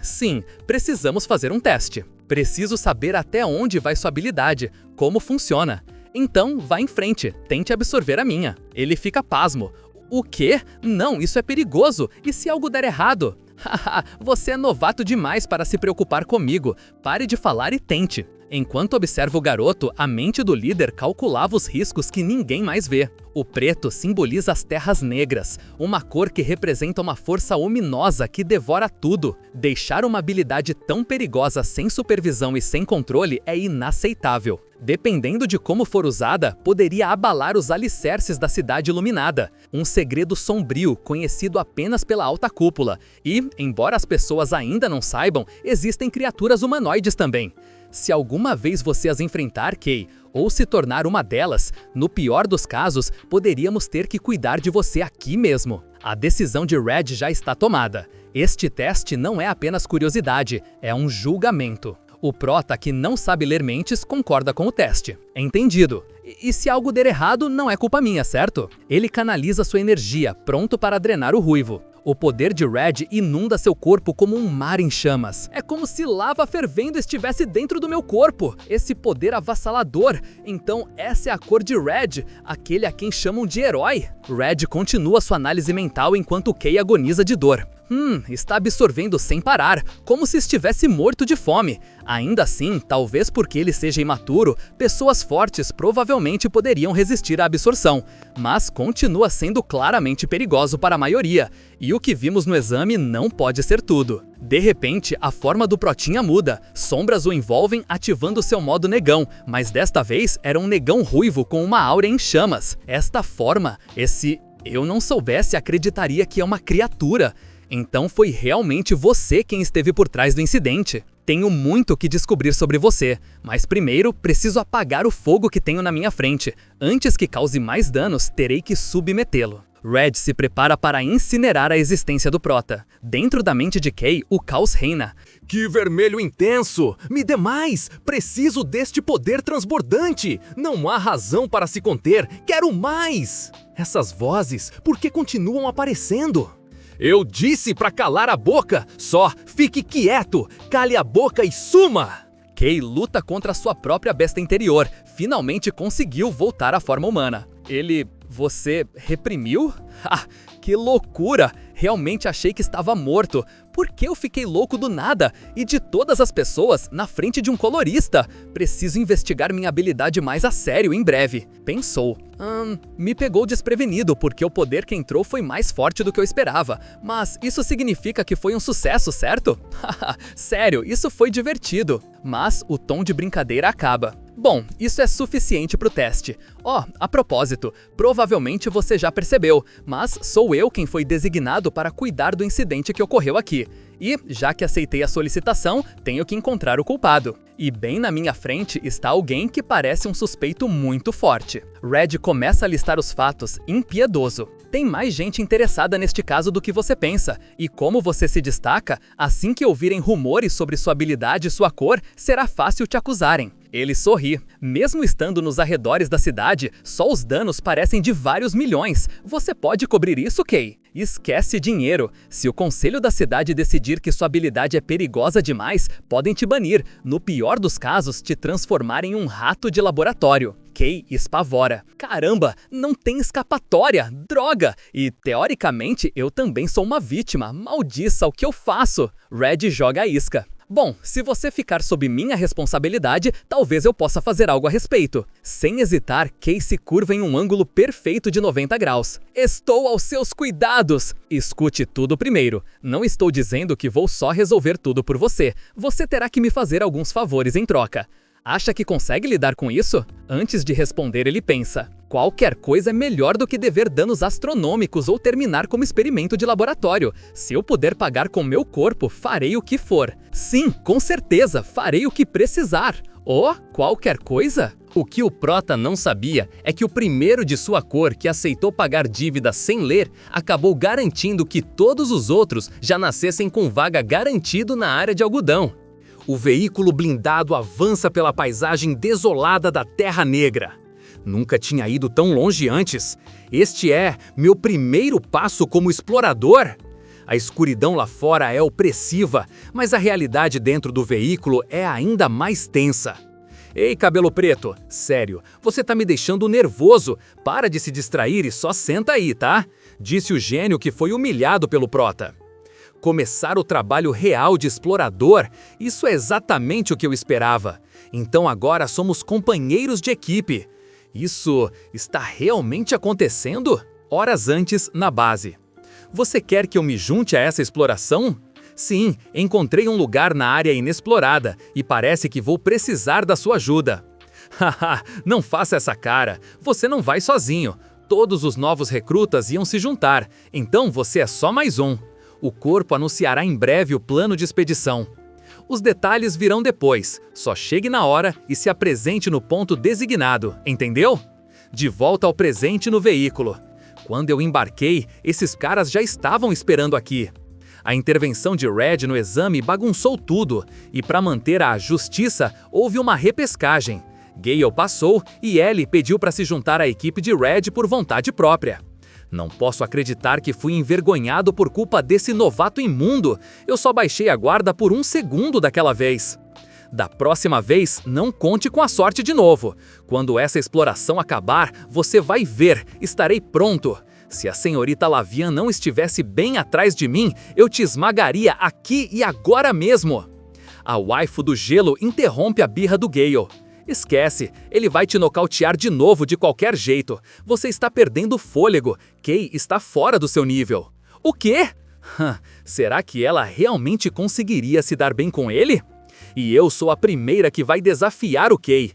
Speaker 1: Sim, precisamos fazer um teste. Preciso saber até onde vai sua habilidade, como funciona. Então, vá em frente, tente absorver a minha. Ele fica pasmo. O quê? Não, isso é perigoso. E se algo der errado? Haha, você é novato demais para se preocupar comigo. Pare de falar e tente. Enquanto observa o garoto, a mente do líder calculava os riscos que ninguém mais vê. O preto simboliza as terras negras, uma cor que representa uma força ominosa que devora tudo. Deixar uma habilidade tão perigosa sem supervisão e sem controle é inaceitável. Dependendo de como for usada, poderia abalar os alicerces da cidade iluminada. Um segredo sombrio, conhecido apenas pela alta cúpula. E, embora as pessoas ainda não saibam, existem criaturas humanoides também. Se alguma vez você as enfrentar, Kay, ou se tornar uma delas, no pior dos casos, poderíamos ter que cuidar de você aqui mesmo. A decisão de Red já está tomada. Este teste não é apenas curiosidade, é um julgamento. O prota, que não sabe ler mentes, concorda com o teste. Entendido. E se algo der errado, não é culpa minha, certo? Ele canaliza sua energia, pronto para drenar o ruivo. O poder de Red inunda seu corpo como um mar em chamas. É como se lava fervendo estivesse dentro do meu corpo. Esse poder avassalador. Então essa é a cor de Red, aquele a quem chamam de herói. Red continua sua análise mental enquanto Kay agoniza de dor. Está absorvendo sem parar, como se estivesse morto de fome. Ainda assim, talvez porque ele seja imaturo, pessoas fortes provavelmente poderiam resistir à absorção, mas continua sendo claramente perigoso para a maioria, e o que vimos no exame não pode ser tudo. De repente, a forma do protinha muda, sombras o envolvem ativando seu modo negão, mas desta vez era um negão ruivo com uma áurea em chamas. Esta forma, eu não soubesse, acreditaria que é uma criatura. Então foi realmente você quem esteve por trás do incidente. Tenho muito que descobrir sobre você, mas primeiro preciso apagar o fogo que tenho na minha frente. Antes que cause mais danos, terei que submetê-lo. Red se prepara para incinerar a existência do prota. Dentro da mente de Kay, o caos reina.
Speaker 3: Que vermelho intenso! Me dê mais! Preciso deste poder transbordante! Não há razão para se conter! Quero mais! Essas vozes, por que continuam aparecendo? Eu disse pra calar a boca! Só fique quieto! Cale a boca e suma!
Speaker 1: Kay luta contra sua própria besta interior. Finalmente conseguiu voltar à forma humana. Você reprimiu? Que loucura! Realmente achei que estava morto. Por que eu fiquei louco do nada? E de todas as pessoas, na frente de um colorista. Preciso investigar minha habilidade mais a sério em breve. Pensou. Me pegou desprevenido porque o poder que entrou foi mais forte do que eu esperava. Mas isso significa que foi um sucesso, certo? Sério, isso foi divertido. Mas o tom de brincadeira acaba. Bom, isso é suficiente para o teste. A propósito, provavelmente você já percebeu, mas sou eu quem foi designado para cuidar do incidente que ocorreu aqui. E, já que aceitei a solicitação, tenho que encontrar o culpado. E bem na minha frente está alguém que parece um suspeito muito forte. Red começa a listar os fatos, impiedoso. Tem mais gente interessada neste caso do que você pensa, e como você se destaca, assim que ouvirem rumores sobre sua habilidade e sua cor, será fácil te acusarem. Ele sorri. Mesmo estando nos arredores da cidade, só os danos parecem de vários milhões. Você pode cobrir isso, Kay? Esquece dinheiro. Se o conselho da cidade decidir que sua habilidade é perigosa demais, podem te banir. No pior dos casos, te transformar em um rato de laboratório. Kay espavora. Caramba, não tem escapatória! Droga! E, teoricamente, eu também sou uma vítima. Maldiça, o que eu faço? Red joga a isca. Bom, se você ficar sob minha responsabilidade, talvez eu possa fazer algo a respeito. Sem hesitar, Kay se curva em um ângulo perfeito de 90 graus. Estou aos seus cuidados! Escute tudo primeiro. Não estou dizendo que vou só resolver tudo por você. Você terá que me fazer alguns favores em troca. Acha que consegue lidar com isso? Antes de responder, ele pensa. Qualquer coisa é melhor do que dever danos astronômicos ou terminar como experimento de laboratório. Se eu puder pagar com meu corpo, farei o que for. Sim, com certeza, farei o que precisar. Qualquer coisa? O que o Prota não sabia é que o primeiro de sua cor que aceitou pagar dívidas sem ler acabou garantindo que todos os outros já nascessem com vaga garantido na área de algodão. O veículo blindado avança pela paisagem desolada da Terra Negra. Nunca tinha ido tão longe antes. Este é meu primeiro passo como explorador. A escuridão lá fora é opressiva, mas a realidade dentro do veículo é ainda mais tensa. Ei, cabelo preto, sério, você tá me deixando nervoso. Para de se distrair e só senta aí, tá? Disse o gênio que foi humilhado pelo Prota. Começar o trabalho real de explorador, isso é exatamente o que eu esperava. Então agora somos companheiros de equipe. Isso está realmente acontecendo? Horas antes, na base. Você quer que eu me junte a essa exploração? Sim, encontrei um lugar na área inexplorada e parece que vou precisar da sua ajuda. Haha, não faça essa cara. Você não vai sozinho. Todos os novos recrutas iam se juntar, então você é só mais um. O corpo anunciará em breve o plano de expedição. Os detalhes virão depois, só chegue na hora e se apresente no ponto designado, entendeu? De volta ao presente no veículo. Quando eu embarquei, esses caras já estavam esperando aqui. A intervenção de Red no exame bagunçou tudo, e para manter a justiça, houve uma repescagem. Gale passou e Ellie pediu para se juntar à equipe de Red por vontade própria. Não posso acreditar que fui envergonhado por culpa desse novato imundo. Eu só baixei a guarda por um segundo daquela vez. Da próxima vez, não conte com a sorte de novo. Quando essa exploração acabar, você vai ver, estarei pronto. Se a senhorita Lavian não estivesse bem atrás de mim, eu te esmagaria aqui e agora mesmo. A waifu do gelo interrompe a birra do Gale. Esquece, ele vai te nocautear de novo de qualquer jeito. Você está perdendo o fôlego. Kay está fora do seu nível. O quê? Será que ela realmente conseguiria se dar bem com ele? E eu sou a primeira que vai desafiar o Kay.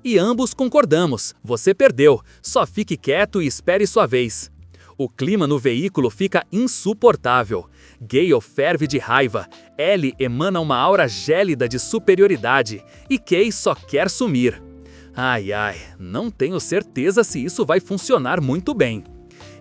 Speaker 1: E ambos concordamos. Você perdeu. Só fique quieto e espere sua vez. O clima no veículo fica insuportável. Gale ferve de raiva, Ellie emana uma aura gélida de superioridade e Kay só quer sumir. Ai, não tenho certeza se isso vai funcionar muito bem.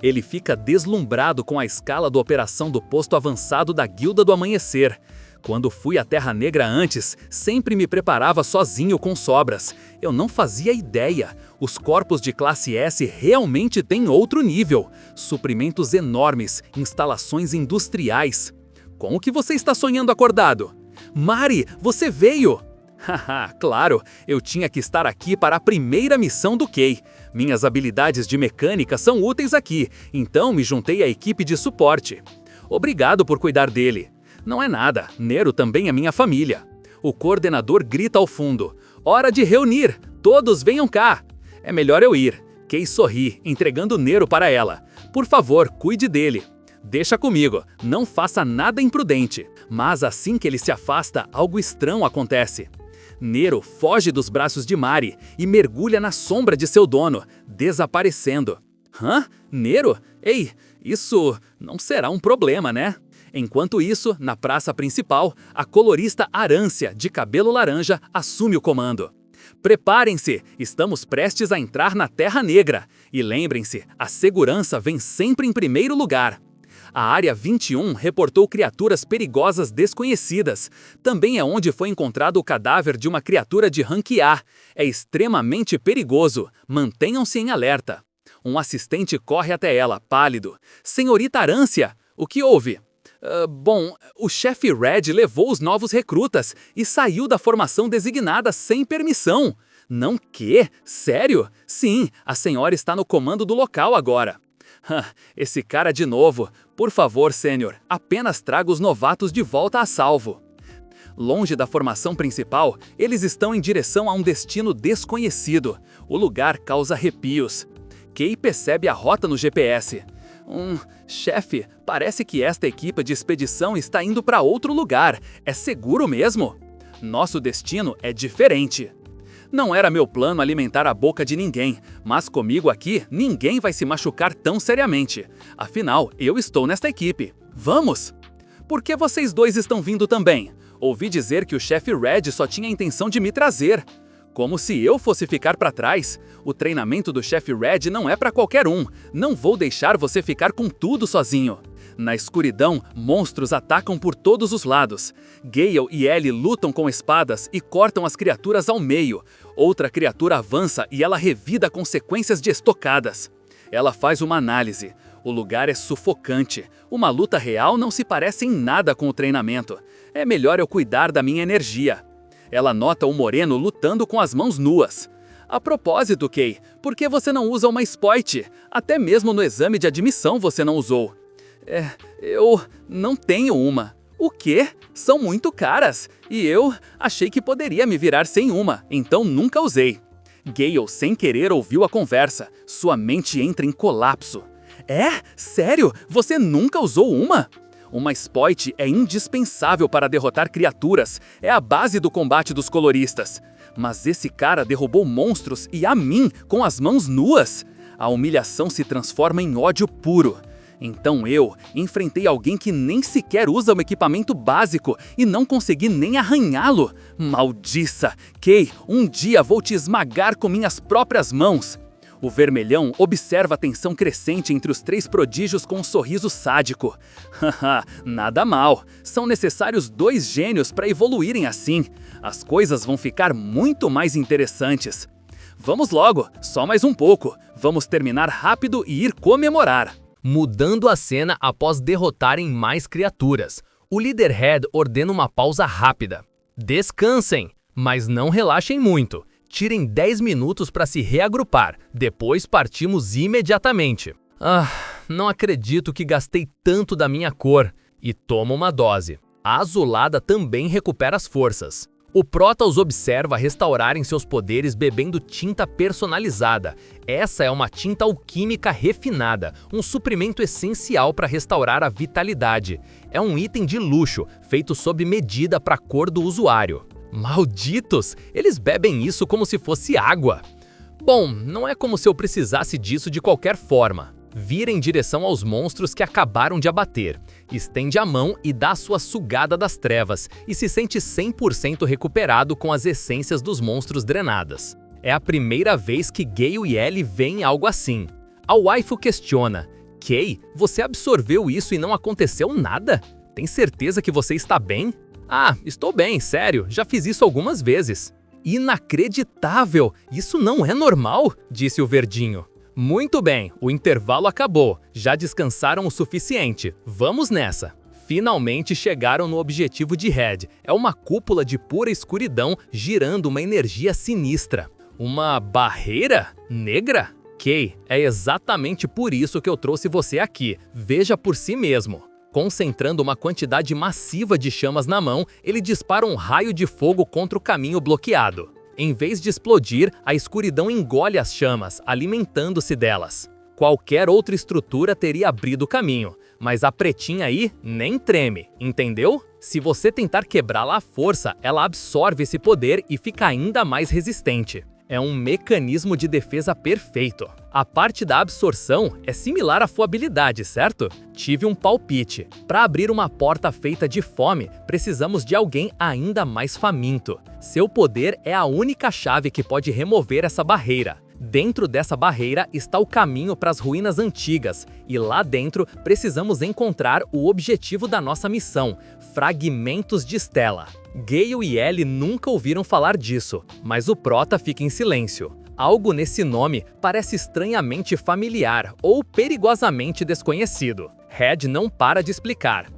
Speaker 1: Ele fica deslumbrado com a escala da operação do posto avançado da Guilda do Amanhecer. Quando fui à Terra Negra antes, sempre me preparava sozinho com sobras. Eu não fazia ideia. Os corpos de classe S realmente têm outro nível. Suprimentos enormes, instalações industriais. Com o que você está sonhando acordado? Mari, você veio!
Speaker 3: Haha, claro, eu tinha que estar aqui para a primeira missão do Kei. Minhas habilidades de mecânica são úteis aqui, então me juntei à equipe de suporte. Obrigado por cuidar dele. Não é nada, Nero também é minha família. O coordenador grita ao fundo. Hora de reunir, todos venham cá. É melhor eu ir. Kei sorri, entregando Nero para ela. Por favor, cuide dele. Deixa comigo, não faça nada imprudente. Mas assim que ele se afasta, algo estranho acontece. Nero foge dos braços de Mari e mergulha na sombra de seu dono, desaparecendo. Hã? Nero? Ei, isso não será um problema, né? Enquanto isso, na praça principal, a colorista Arância, de cabelo laranja, assume o comando. Preparem-se, estamos prestes a entrar na Terra Negra. E lembrem-se, a segurança vem sempre em primeiro lugar. A Área 21 reportou criaturas perigosas desconhecidas. Também é onde foi encontrado o cadáver de uma criatura de rank A. É extremamente perigoso. Mantenham-se em alerta. Um assistente corre até ela, pálido. Senhorita Arância, o que houve? Bom, o chefe Red levou os novos recrutas e saiu da formação designada sem permissão. Não quê? Sério? Sim, a senhora está no comando do local agora. Esse cara de novo. Por favor, Sênior, apenas traga os novatos de volta a salvo. Longe da formação principal, eles estão em direção a um destino desconhecido. O lugar causa arrepios. Kei percebe a rota no GPS. Chefe, parece que esta equipe de expedição está indo para outro lugar. É seguro mesmo? Nosso destino é diferente. Não era meu plano alimentar a boca de ninguém, mas comigo aqui ninguém vai se machucar tão seriamente. Afinal, eu estou nesta equipe. Vamos! Por que vocês dois estão vindo também? Ouvi dizer que o chefe Red só tinha a intenção de me trazer. Como se eu fosse ficar para trás. O treinamento do chefe Red não é para qualquer um. Não vou deixar você ficar com tudo sozinho. Na escuridão, monstros atacam por todos os lados. Gale e Ellie lutam com espadas e cortam as criaturas ao meio. Outra criatura avança e ela revida consequências de estocadas. Ela faz uma análise. O lugar é sufocante. Uma luta real não se parece em nada com o treinamento. É melhor eu cuidar da minha energia. Ela nota o moreno lutando com as mãos nuas. A propósito, Kei, por que você não usa uma Spoit? Até mesmo no exame de admissão você não usou. Eu não tenho uma. O quê? São muito caras. E eu achei que poderia me virar sem uma, então nunca usei. Gale, sem querer, ouviu a conversa. Sua mente entra em colapso. Sério? Você nunca usou uma? Uma Spoit é indispensável para derrotar criaturas. É a base do combate dos coloristas. Mas esse cara derrubou monstros e a mim com as mãos nuas. A humilhação se transforma em ódio puro. Então eu enfrentei alguém que nem sequer usa um equipamento básico e não consegui nem arranhá-lo. Maldiça! Kei, um dia vou te esmagar com minhas próprias mãos. O vermelhão observa a tensão crescente entre os três prodígios com um sorriso sádico. Haha, nada mal. São necessários 2 gênios para evoluírem assim. As coisas vão ficar muito mais interessantes. Vamos logo, só mais um pouco. Vamos terminar rápido e ir comemorar.
Speaker 2: Mudando a cena após derrotarem mais criaturas, o líder Red ordena uma pausa rápida. Descansem, mas não relaxem muito. Tirem 10 minutos para se reagrupar, depois partimos imediatamente. Não acredito que gastei tanto da minha cor. E toma uma dose. A azulada também recupera as forças. O Prota os observa restaurarem seus poderes bebendo tinta personalizada. Essa é uma tinta alquímica refinada, um suprimento essencial para restaurar a vitalidade. É um item de luxo, feito sob medida para a cor do usuário. Malditos! Eles bebem isso como se fosse água. Bom, não é como se eu precisasse disso de qualquer forma. Vira em direção aos monstros que acabaram de abater. Estende a mão e dá sua sugada das trevas e se sente 100% recuperado com as essências dos monstros drenadas. É a primeira vez que Gale e Ellie veem algo assim. A waifu questiona: Kei, você absorveu isso e não aconteceu nada? Tem certeza que você está bem? Estou bem, sério, já fiz isso algumas vezes. Inacreditável! Isso não é normal, disse o verdinho. Muito bem, o intervalo acabou. Já descansaram o suficiente. Vamos nessa.
Speaker 1: Finalmente chegaram no objetivo de Red. É uma cúpula de pura escuridão girando uma energia sinistra. Uma barreira negra? Kay, é exatamente por isso que eu trouxe você aqui. Veja por si mesmo. Concentrando uma quantidade massiva de chamas na mão, ele dispara um raio de fogo contra o caminho bloqueado. Em vez de explodir, a escuridão engole as chamas, alimentando-se delas. Qualquer outra estrutura teria abrido o caminho, mas a pretinha aí nem treme, entendeu? Se você tentar quebrá-la à força, ela absorve esse poder e fica ainda mais resistente. É um mecanismo de defesa perfeito. A parte da absorção é similar à sua habilidade, certo? Tive um palpite. Para abrir uma porta feita de fome, precisamos de alguém ainda mais faminto. Seu poder é a única chave que pode remover essa barreira. Dentro dessa barreira está o caminho para as ruínas antigas, e lá dentro precisamos encontrar o objetivo da nossa missão, fragmentos de Stella. Gale e Ellie nunca ouviram falar disso, mas o Prota fica em silêncio. Algo nesse nome parece estranhamente familiar ou perigosamente desconhecido. Red não para de explicar.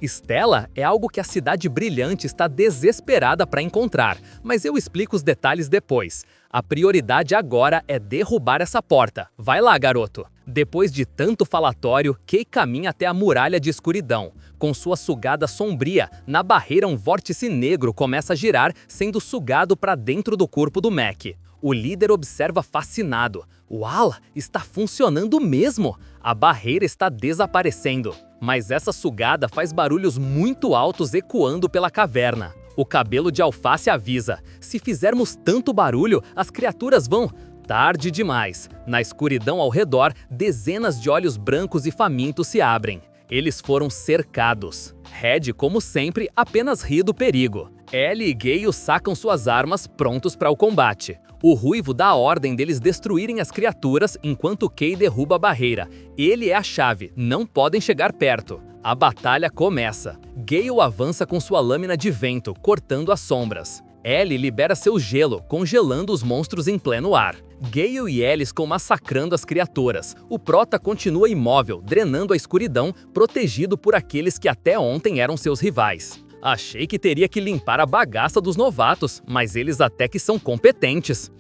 Speaker 1: Stella é algo que a Cidade Brilhante está desesperada para encontrar, mas eu explico os detalhes depois. A prioridade agora é derrubar essa porta. Vai lá, garoto. Depois de tanto falatório, Kay caminha até a muralha de escuridão. Com sua sugada sombria, na barreira um vórtice negro começa a girar, sendo sugado para dentro do corpo do Mac. O líder observa fascinado. Uau, está funcionando mesmo! A barreira está desaparecendo. Mas essa sugada faz barulhos muito altos ecoando pela caverna. O cabelo de alface avisa. Se fizermos tanto barulho, as criaturas vão... Tarde demais. Na escuridão ao redor, dezenas de olhos brancos e famintos se abrem. Eles foram cercados. Red, como sempre, apenas ri do perigo. Ellie e Gale sacam suas armas, prontos para o combate. O Ruivo dá a ordem deles destruírem as criaturas enquanto Kay derruba a barreira. Ele é a chave, não podem chegar perto. A batalha começa. Gale avança com sua lâmina de vento, cortando as sombras. Ellie libera seu gelo, congelando os monstros em pleno ar. Gale e Ellie estão massacrando as criaturas. O Prota continua imóvel, drenando a escuridão, protegido por aqueles que até ontem eram seus rivais. Achei que teria que limpar a bagaça dos novatos, mas eles até que são competentes.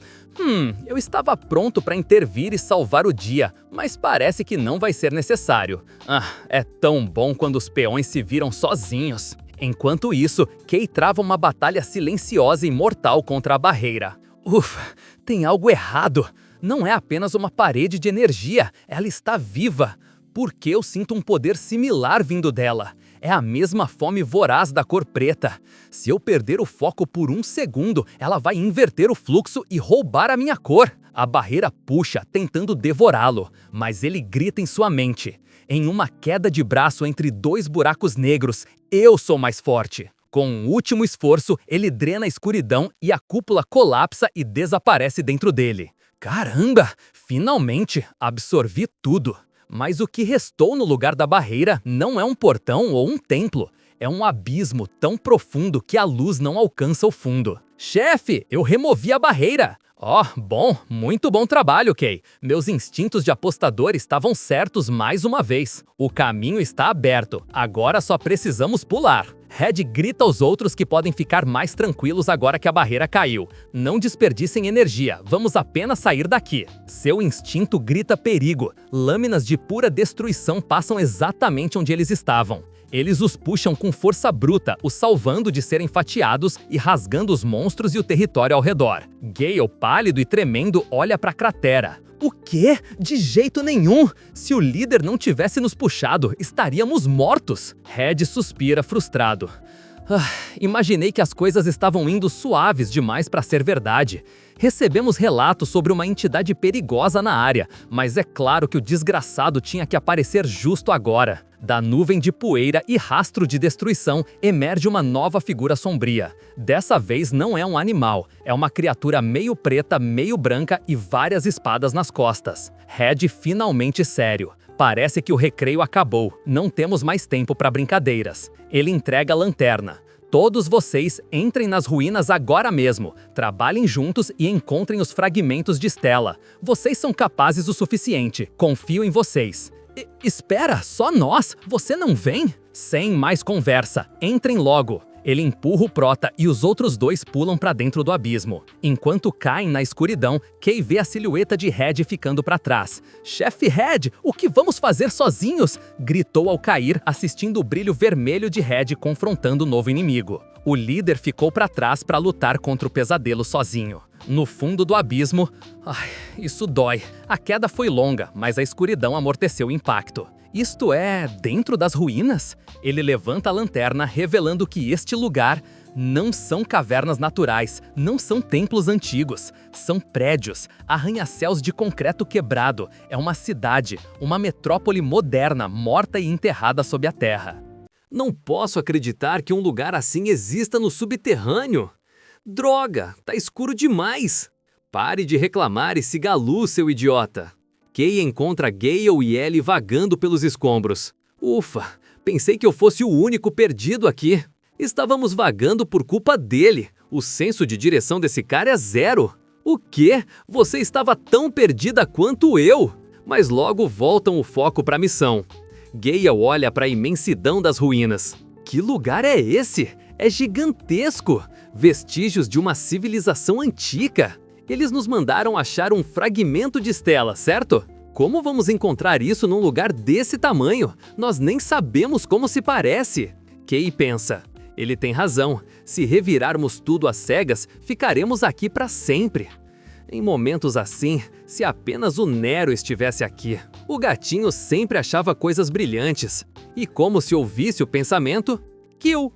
Speaker 1: Eu estava pronto para intervir e salvar o dia, mas parece que não vai ser necessário. É tão bom quando os peões se viram sozinhos. Enquanto isso, Kay trava uma batalha silenciosa e mortal contra a barreira. Ufa, tem algo errado. Não é apenas uma parede de energia, ela está viva. Por que eu sinto um poder similar vindo dela? É a mesma fome voraz da cor preta. Se eu perder o foco por um segundo, ela vai inverter o fluxo e roubar a minha cor. A barreira puxa, tentando devorá-lo, mas ele grita em sua mente. Em uma queda de braço entre dois buracos negros, eu sou mais forte. Com um último esforço, ele drena a escuridão e a cúpula colapsa e desaparece dentro dele. Caramba! Finalmente, absorvi tudo. Mas o que restou no lugar da barreira não é um portão ou um templo. É um abismo tão profundo que a luz não alcança o fundo. Chefe, eu removi a barreira! Bom, muito bom trabalho, Kay. Meus instintos de apostador estavam certos mais uma vez. O caminho está aberto, agora só precisamos pular. Red grita aos outros que podem ficar mais tranquilos agora que a barreira caiu. Não desperdicem energia, vamos apenas sair daqui. Seu instinto grita perigo. Lâminas de pura destruição passam exatamente onde eles estavam. Eles os puxam com força bruta, os salvando de serem fatiados e rasgando os monstros e o território ao redor. Gale, pálido e tremendo, olha para a cratera. O quê? De jeito nenhum! Se o líder não tivesse nos puxado, estaríamos mortos! Red suspira frustrado. Imaginei que as coisas estavam indo suaves demais para ser verdade. Recebemos relatos sobre uma entidade perigosa na área, mas é claro que o desgraçado tinha que aparecer justo agora. Da nuvem de poeira e rastro de destruição emerge uma nova figura sombria. Dessa vez não é um animal, é uma criatura meio preta, meio branca e várias espadas nas costas. Red finalmente sério. Parece que o recreio acabou, não temos mais tempo para brincadeiras. Ele entrega a lanterna. Todos vocês entrem nas ruínas agora mesmo, trabalhem juntos e encontrem os fragmentos de Stella. Vocês são capazes o suficiente, confio em vocês.
Speaker 2: Espera, só nós? Você não vem? Sem mais conversa, entrem logo. Ele empurra o Prota e os outros dois pulam pra dentro do abismo. Enquanto caem na escuridão, Kay vê a silhueta de Red ficando pra trás. Chefe Red, o que vamos fazer sozinhos? Gritou ao cair, assistindo o brilho vermelho de Red confrontando o novo inimigo. O líder ficou pra trás pra lutar contra o pesadelo sozinho. No fundo do abismo... Ai, isso dói. A queda foi longa, mas a escuridão amorteceu o impacto. Isto é, dentro das ruínas? Ele levanta a lanterna, revelando que este lugar não são cavernas naturais, não são templos antigos, são prédios, arranha-céus de concreto quebrado. É uma cidade, uma metrópole moderna, morta e enterrada sob a terra.
Speaker 3: Não posso acreditar que um lugar assim exista no subterrâneo. Droga, tá escuro demais. Pare de reclamar e siga a luz, seu idiota. Kay encontra Gale e Ellie vagando pelos escombros. Ufa, pensei que eu fosse o único perdido aqui. Estávamos vagando por culpa dele. O senso de direção desse cara é zero. O quê? Você estava tão perdida quanto eu. Mas logo voltam o foco para a missão. Gale olha para a imensidão das ruínas. Que lugar é esse? É gigantesco. Vestígios de uma civilização antiga. Eles nos mandaram achar um fragmento de estela, certo? Como vamos encontrar isso num lugar desse tamanho? Nós nem sabemos como se parece. Kay pensa. Ele tem razão. Se revirarmos tudo às cegas, ficaremos aqui para sempre. Em momentos assim, se apenas o Nero estivesse aqui. O gatinho sempre achava coisas brilhantes. E como se ouvisse o pensamento, kill.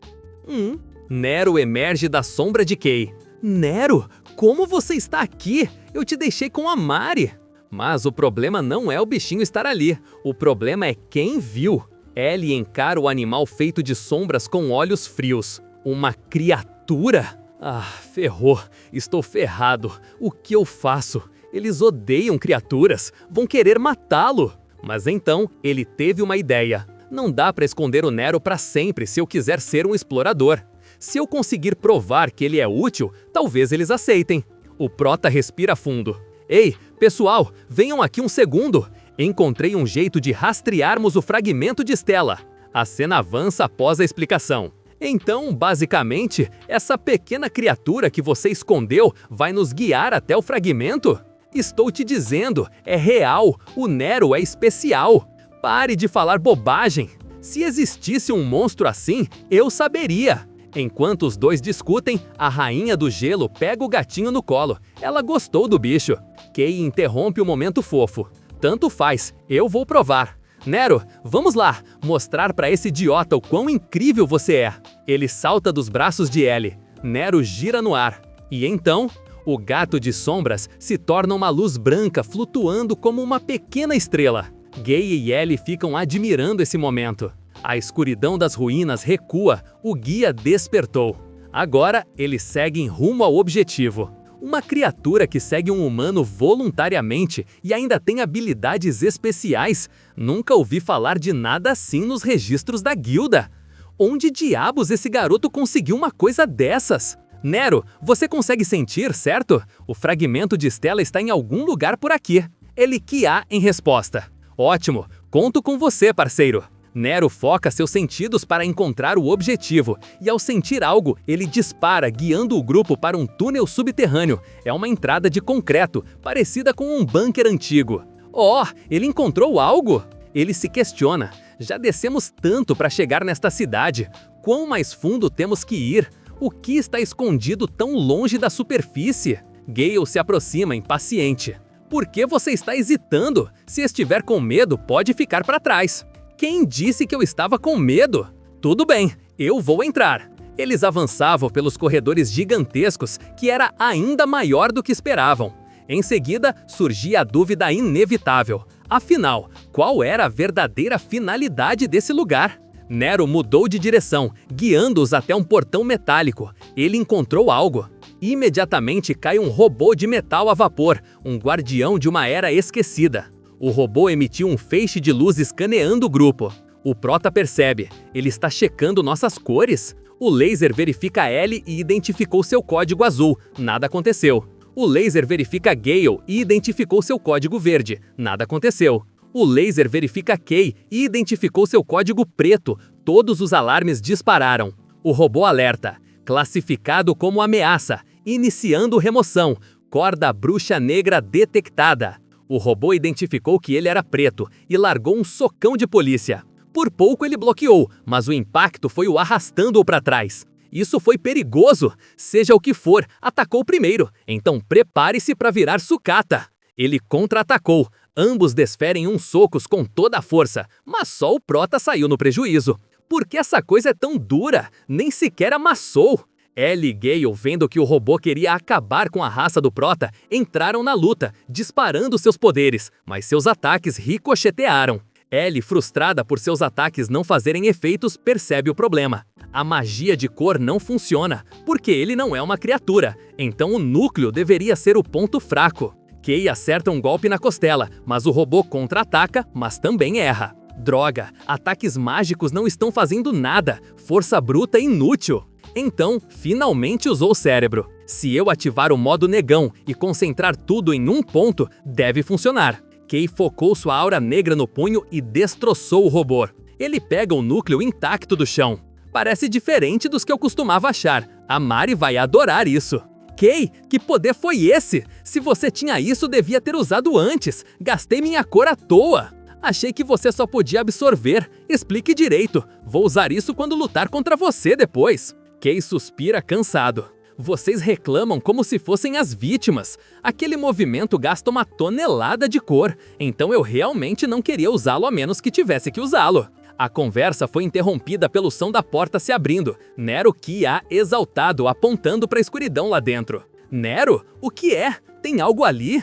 Speaker 3: Nero emerge da sombra de Kay. Nero, como você está aqui? Eu te deixei com a Mari. Mas o problema não é o bichinho estar ali. O problema é quem viu. Ellie encara o animal feito de sombras com olhos frios. Uma criatura? Ah, ferrou. Estou ferrado. O que eu faço? Eles odeiam criaturas. Vão querer matá-lo. Mas então, ele teve uma ideia. Não dá para esconder o Nero para sempre se eu quiser ser um explorador. Se eu conseguir provar que ele é útil, talvez eles aceitem. O Prota respira fundo. Ei, pessoal, venham aqui um segundo. Encontrei um jeito de rastrearmos o fragmento de estela. A cena avança após a explicação. Então, basicamente, essa pequena criatura que você escondeu vai nos guiar até o fragmento? Estou te dizendo, é real, o Nero é especial. Pare de falar bobagem. Se existisse um monstro assim, eu saberia. Enquanto os dois discutem, a rainha do gelo pega o gatinho no colo. Ela gostou do bicho. Kay interrompe o momento fofo. Tanto faz, eu vou provar. Nero, vamos lá, mostrar pra esse idiota o quão incrível você é. Ele salta dos braços de Ellie. Nero gira no ar. E então, o gato de sombras se torna uma luz branca flutuando como uma pequena estrela. Gay e Ellie ficam admirando esse momento. A escuridão das ruínas recua, o guia despertou. Agora, eles seguem rumo ao objetivo. Uma criatura que segue um humano voluntariamente e ainda tem habilidades especiais. Nunca ouvi falar de nada assim nos registros da guilda. Onde diabos esse garoto conseguiu uma coisa dessas? Nero, você consegue sentir, certo? O fragmento de estela está em algum lugar por aqui. Ele quia em resposta. Ótimo, conto com você, parceiro. Nero foca seus sentidos para encontrar o objetivo, e ao sentir algo, ele dispara, guiando o grupo para um túnel subterrâneo. É uma entrada de concreto, parecida com um bunker antigo. Oh, ele encontrou algo? Ele se questiona. Já descemos tanto para chegar nesta cidade. Quão mais fundo temos que ir? O que está escondido tão longe da superfície? Gale se aproxima, impaciente. Por que você está hesitando? Se estiver com medo, pode ficar para trás. Quem disse que eu estava com medo? Tudo bem, eu vou entrar. Eles avançavam pelos corredores gigantescos, que era ainda maior do que esperavam. Em seguida, surgia a dúvida inevitável. Afinal, qual era a verdadeira finalidade desse lugar? Nero mudou de direção, guiando-os até um portão metálico. Ele encontrou algo. Imediatamente cai um robô de metal a vapor, um guardião de uma era esquecida. O robô emitiu um feixe de luz escaneando o grupo. O Prota percebe. Ele está checando nossas cores. O laser verifica Ellie e identificou seu código azul. Nada aconteceu. O laser verifica Gale e identificou seu código verde. Nada aconteceu.
Speaker 1: O laser verifica Kay e identificou seu código preto. Todos os alarmes dispararam. O robô alerta. Classificado como ameaça. Iniciando remoção. Corda bruxa negra detectada. O robô identificou que ele era preto e largou um socão de polícia. Por pouco ele bloqueou, mas o impacto foi o arrastando-o para trás. Isso foi perigoso. Seja o que for, atacou primeiro. Então prepare-se para virar sucata. Ele contra-atacou. Ambos desferem uns socos com toda a força, mas só o prota saiu no prejuízo. Por que essa coisa é tão dura? Nem sequer amassou. Ellie e Gale, vendo que o robô queria acabar com a raça do prota, entraram na luta, disparando seus poderes, mas seus ataques ricochetearam. Ellie, frustrada por seus ataques não fazerem efeitos, percebe o problema. A magia de cor não funciona, porque ele não é uma criatura, então o núcleo deveria ser o ponto fraco. Kay acerta um golpe na costela, mas o robô contra-ataca, mas também erra. Droga, ataques mágicos não estão fazendo nada, força bruta inútil. Então, finalmente usou o cérebro. Se eu ativar o modo negão e concentrar tudo em um ponto, deve funcionar. Kay focou sua aura negra no punho e destroçou o robô. Ele pega o núcleo intacto do chão. Parece diferente dos que eu costumava achar. A Mari vai adorar isso. Kay, que poder foi esse? Se você tinha isso, devia ter usado antes. Gastei minha cor à toa. Achei que você só podia absorver. Explique direito. Vou usar isso quando lutar contra você depois. Kay suspira cansado. Vocês reclamam como se fossem as vítimas. Aquele movimento gasta uma tonelada de cor, então eu realmente não queria usá-lo a menos que tivesse que usá-lo. A conversa foi interrompida pelo som da porta se abrindo. Nero Kia exaltado, apontando para a escuridão lá dentro. Nero? O que é? Tem algo ali?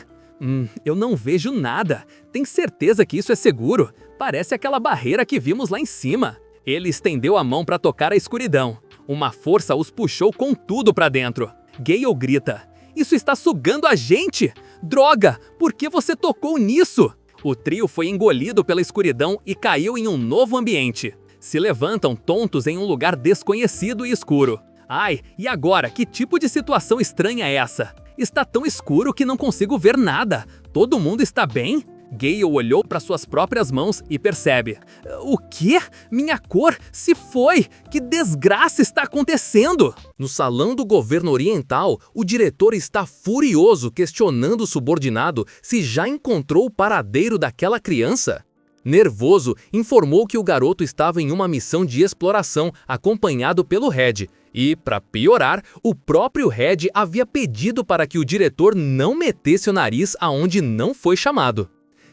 Speaker 1: Eu não vejo nada. Tem certeza que isso é seguro? Parece aquela barreira que vimos lá em cima. Ele estendeu a mão para tocar a escuridão. Uma força os puxou com tudo para dentro. Gale grita. Isso está sugando a gente! Droga! Por que você tocou nisso? O trio foi engolido pela escuridão e caiu em um novo ambiente. Se levantam tontos em um lugar desconhecido e escuro. Ai, e agora? Que tipo de situação estranha é essa? Está tão escuro que não consigo ver nada. Todo mundo está bem? Gale olhou para suas próprias mãos e percebe. O quê? Minha cor se foi! Que desgraça está acontecendo?
Speaker 3: No salão do governo oriental, o diretor está furioso questionando o subordinado se já encontrou o paradeiro daquela criança. Nervoso, informou que o garoto estava em uma missão de exploração acompanhado pelo Red. E, para piorar, o próprio Red havia pedido para que o diretor não metesse o nariz aonde não foi chamado.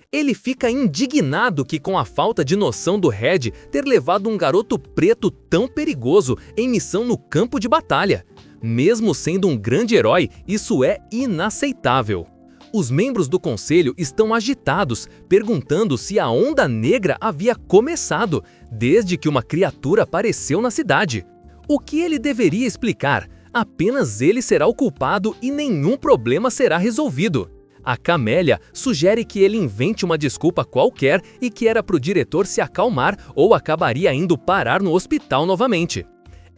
Speaker 3: Ele fica indignado que com a falta de noção do Red ter levado um garoto preto tão perigoso em missão no campo de batalha. Mesmo sendo um grande herói, isso é inaceitável. Os membros do conselho estão agitados, perguntando se a Onda Negra havia começado, desde que uma criatura apareceu na cidade. O que ele deveria explicar? Apenas ele será o culpado e nenhum problema será resolvido. A Camélia sugere que ele invente uma desculpa qualquer e que era para o diretor se acalmar ou acabaria indo parar no hospital novamente.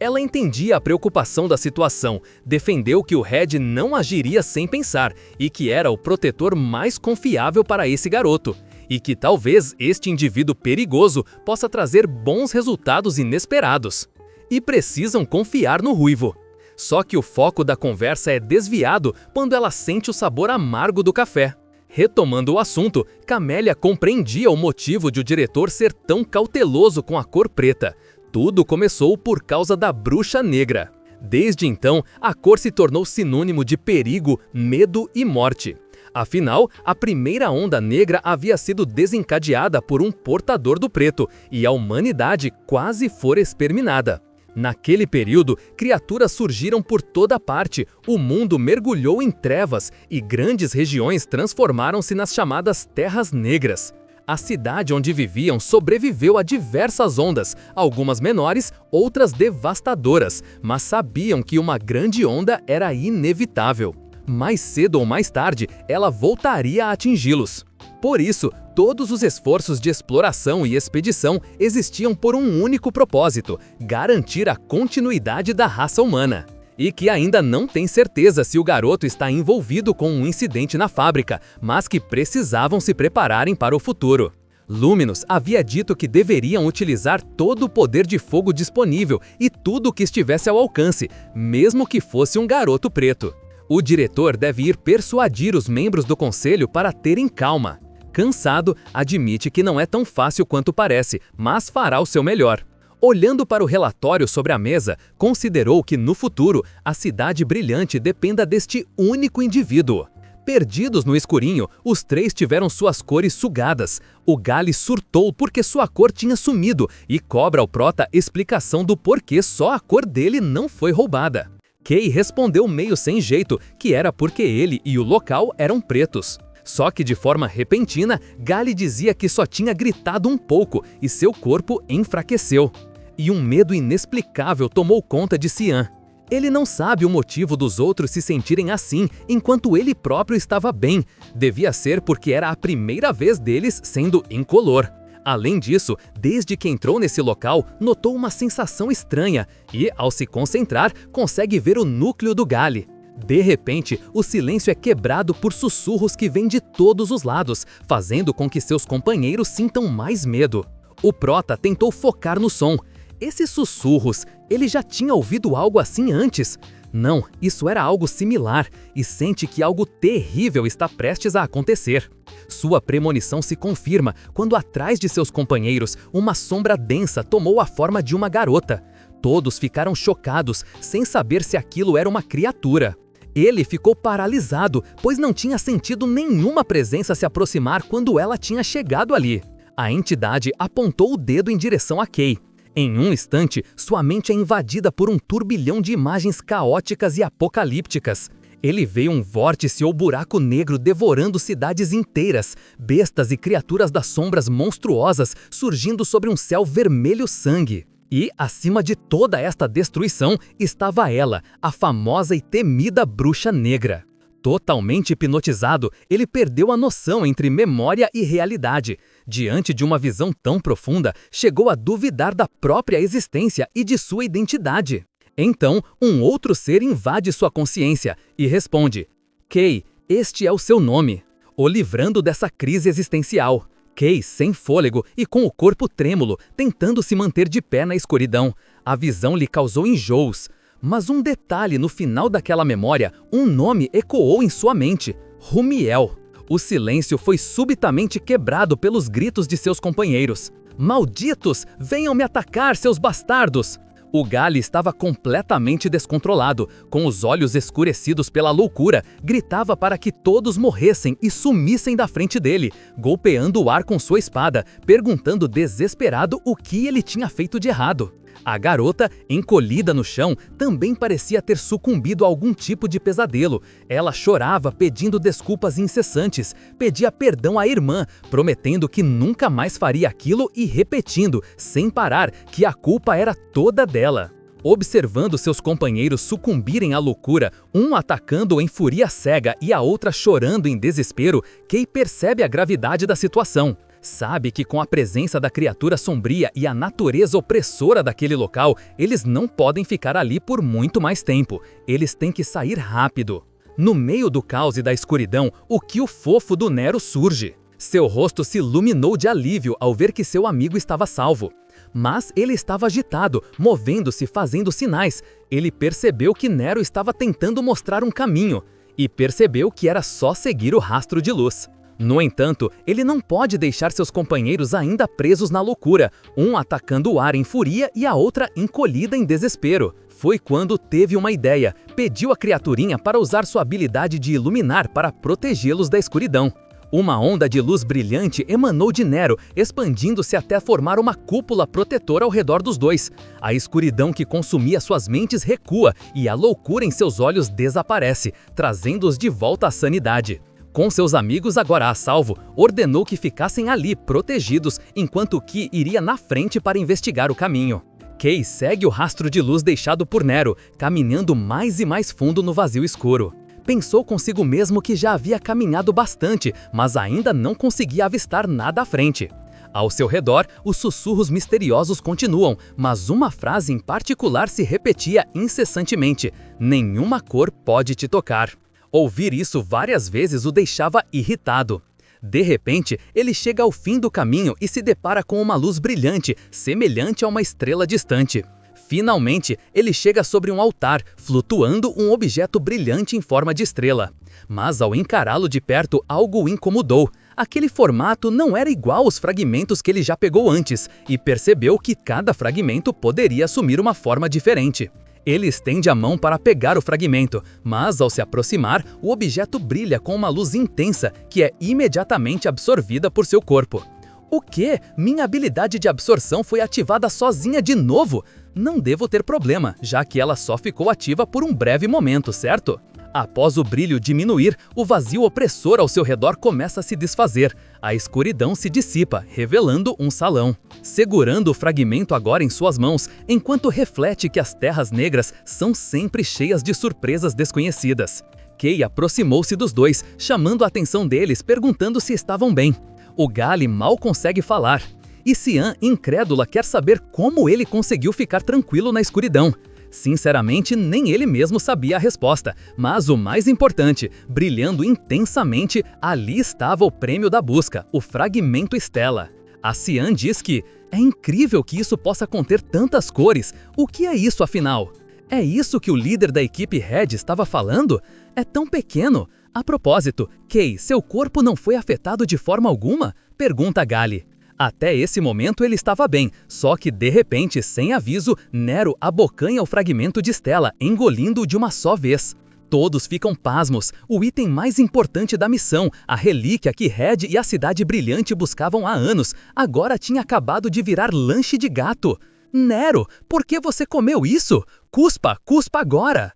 Speaker 3: Ela entendia a preocupação da situação, defendeu que o Red não agiria sem pensar e que era o protetor mais confiável para esse garoto, e que talvez este indivíduo perigoso possa trazer bons resultados inesperados. E precisam confiar no Ruivo. Só que o foco da conversa é desviado quando ela sente o sabor amargo do café. Retomando o assunto, Camélia compreendia o motivo de o diretor ser tão cauteloso com a cor preta. Tudo começou por causa da bruxa negra. Desde então, a cor se tornou sinônimo de perigo, medo e morte. Afinal, a primeira onda negra havia sido desencadeada por um portador do preto e a humanidade quase fora exterminada. Naquele período, criaturas surgiram por toda parte, o mundo mergulhou em trevas e grandes regiões transformaram-se nas chamadas Terras Negras. A cidade onde viviam sobreviveu a diversas ondas, algumas menores, outras devastadoras, mas sabiam que uma grande onda era inevitável. Mais cedo ou mais tarde, ela voltaria a atingi-los. Por isso, todos os esforços de exploração e expedição existiam por um único propósito: garantir a continuidade da raça humana. E que ainda não tem certeza se o garoto está envolvido com um incidente na fábrica, mas que precisavam se prepararem para o futuro.
Speaker 1: Luminous havia dito que deveriam utilizar todo o poder de fogo disponível e tudo o que estivesse ao alcance, mesmo que fosse um garoto preto. O diretor deve ir persuadir os membros do conselho para terem calma. Cansado, admite que não é tão fácil quanto parece, mas fará o seu melhor. Olhando para o relatório sobre a mesa, considerou que no futuro a cidade brilhante dependa deste único indivíduo. Perdidos no escurinho, os três tiveram suas cores sugadas. O Gale surtou porque sua cor tinha sumido e cobra ao prota explicação do porquê só a cor dele não foi roubada. Kay respondeu meio sem jeito que era porque ele e o local eram pretos. Só que de forma repentina, Gale dizia que só tinha gritado um pouco e seu corpo enfraqueceu. E um medo inexplicável tomou conta de Cian. Ele não sabe o motivo dos outros se sentirem assim, enquanto ele próprio estava bem. Devia ser porque era a primeira vez deles sendo incolor. Além disso, desde que entrou nesse local, notou uma sensação estranha e, ao se concentrar, consegue ver o núcleo do Gale. De repente, o silêncio é quebrado por sussurros que vêm de todos os lados, fazendo com que seus companheiros sintam mais medo. O prota tentou focar no som. Esses sussurros, ele já tinha ouvido algo assim antes? Não, isso era algo similar, e sente que algo terrível está prestes a acontecer. Sua premonição se confirma quando atrás de seus companheiros, uma sombra densa tomou a forma de uma garota. Todos ficaram chocados, sem saber se aquilo era uma criatura. Ele ficou paralisado, pois não tinha sentido nenhuma presença se aproximar quando ela tinha chegado ali. A entidade apontou o dedo em direção a Kay. Em um instante, sua mente é invadida por um turbilhão de imagens caóticas e apocalípticas. Ele vê um vórtice ou buraco negro devorando cidades inteiras, bestas e criaturas das sombras monstruosas surgindo sobre um céu vermelho sangue. E, acima de toda esta destruição, estava ela, a famosa e temida Bruxa Negra. Totalmente hipnotizado, ele perdeu a noção entre memória e realidade. Diante de uma visão tão profunda, chegou a duvidar da própria existência e de sua identidade. Então, um outro ser invade sua consciência e responde: Kay, este é o seu nome. O livrando dessa crise existencial. Kay, sem fôlego e com o corpo trêmulo, tentando se manter de pé na escuridão. A visão lhe causou enjoos. Mas um detalhe no final daquela memória, um nome ecoou em sua mente: Rumiel. O silêncio foi subitamente quebrado pelos gritos de seus companheiros. Malditos, venham me atacar, seus bastardos! O Gale estava completamente descontrolado, com os olhos escurecidos pela loucura, gritava para que todos morressem e sumissem da frente dele, golpeando o ar com sua espada, perguntando desesperado o que ele tinha feito de errado. A garota, encolhida no chão, também parecia ter sucumbido a algum tipo de pesadelo. Ela chorava pedindo desculpas incessantes, pedia perdão à irmã, prometendo que nunca mais faria aquilo e repetindo, sem parar, que a culpa era toda dela. Observando seus companheiros sucumbirem à loucura, um atacando em fúria cega e a outra chorando em desespero, Kay percebe a gravidade da situação. Sabe que com a presença da criatura sombria e a natureza opressora daquele local, eles não podem ficar ali por muito mais tempo. Eles têm que sair rápido. No meio do caos e da escuridão, o Kyo fofo do Nero surge. Seu rosto se iluminou de alívio ao ver que seu amigo estava salvo. Mas ele estava agitado, movendo-se, fazendo sinais. Ele percebeu que Nero estava tentando mostrar um caminho. E percebeu que era só seguir o rastro de luz. No entanto, ele não pode deixar seus companheiros ainda presos na loucura, um atacando o ar em fúria e a outra encolhida em desespero. Foi quando teve uma ideia, pediu à criaturinha para usar sua habilidade de iluminar para protegê-los da escuridão. Uma onda de luz brilhante emanou de Nero, expandindo-se até formar uma cúpula protetora ao redor dos dois. A escuridão que consumia suas mentes recua e a loucura em seus olhos desaparece, trazendo-os de volta à sanidade. Com seus amigos agora a salvo, ordenou que ficassem ali protegidos, enquanto Ki iria na frente para investigar o caminho. Kay segue o rastro de luz deixado por Nero, caminhando mais e mais fundo no vazio escuro. Pensou consigo mesmo que já havia caminhado bastante, mas ainda não conseguia avistar nada à frente. Ao seu redor, os sussurros misteriosos continuam, mas uma frase em particular se repetia incessantemente: nenhuma cor pode te tocar. Ouvir isso várias vezes o deixava irritado. De repente, ele chega ao fim do caminho e se depara com uma luz brilhante, semelhante a uma estrela distante. Finalmente, ele chega sobre um altar, flutuando um objeto brilhante em forma de estrela. Mas ao encará-lo de perto, algo o incomodou. Aquele formato não era igual aos fragmentos que ele já pegou antes, e percebeu que cada fragmento poderia assumir uma forma diferente. Ele estende a mão para pegar o fragmento, mas ao se aproximar, o objeto brilha com uma luz intensa que é imediatamente absorvida por seu corpo. O quê? Minha habilidade de absorção foi ativada sozinha de novo? Não devo ter problema, já que ela só ficou ativa por um breve momento, certo? Após o brilho diminuir, o vazio opressor ao seu redor começa a se desfazer. A escuridão se dissipa, revelando um salão. Segurando o fragmento agora em suas mãos, enquanto reflete que as terras negras são sempre cheias de surpresas desconhecidas. Kay aproximou-se dos dois, chamando a atenção deles, perguntando se estavam bem. O Gali mal consegue falar. E Cian, incrédula, quer saber como ele conseguiu ficar tranquilo na escuridão. Sinceramente, nem ele mesmo sabia a resposta, mas o mais importante, brilhando intensamente, ali estava o prêmio da busca, o fragmento Stella. A Cian diz que é incrível que isso possa conter tantas cores. O que é isso, afinal? É isso que o líder da equipe Red estava falando? É tão pequeno. A propósito, Kay, seu corpo não foi afetado de forma alguma? Pergunta Gali. Até esse momento ele estava bem, só que de repente, sem aviso, Nero abocanha o fragmento de Stella, engolindo-o de uma só vez. Todos ficam pasmos. O item mais importante da missão, a relíquia que Red e a Cidade Brilhante buscavam há anos, agora tinha acabado de virar lanche de gato. Nero, por que você comeu isso? Cuspa, cuspa agora!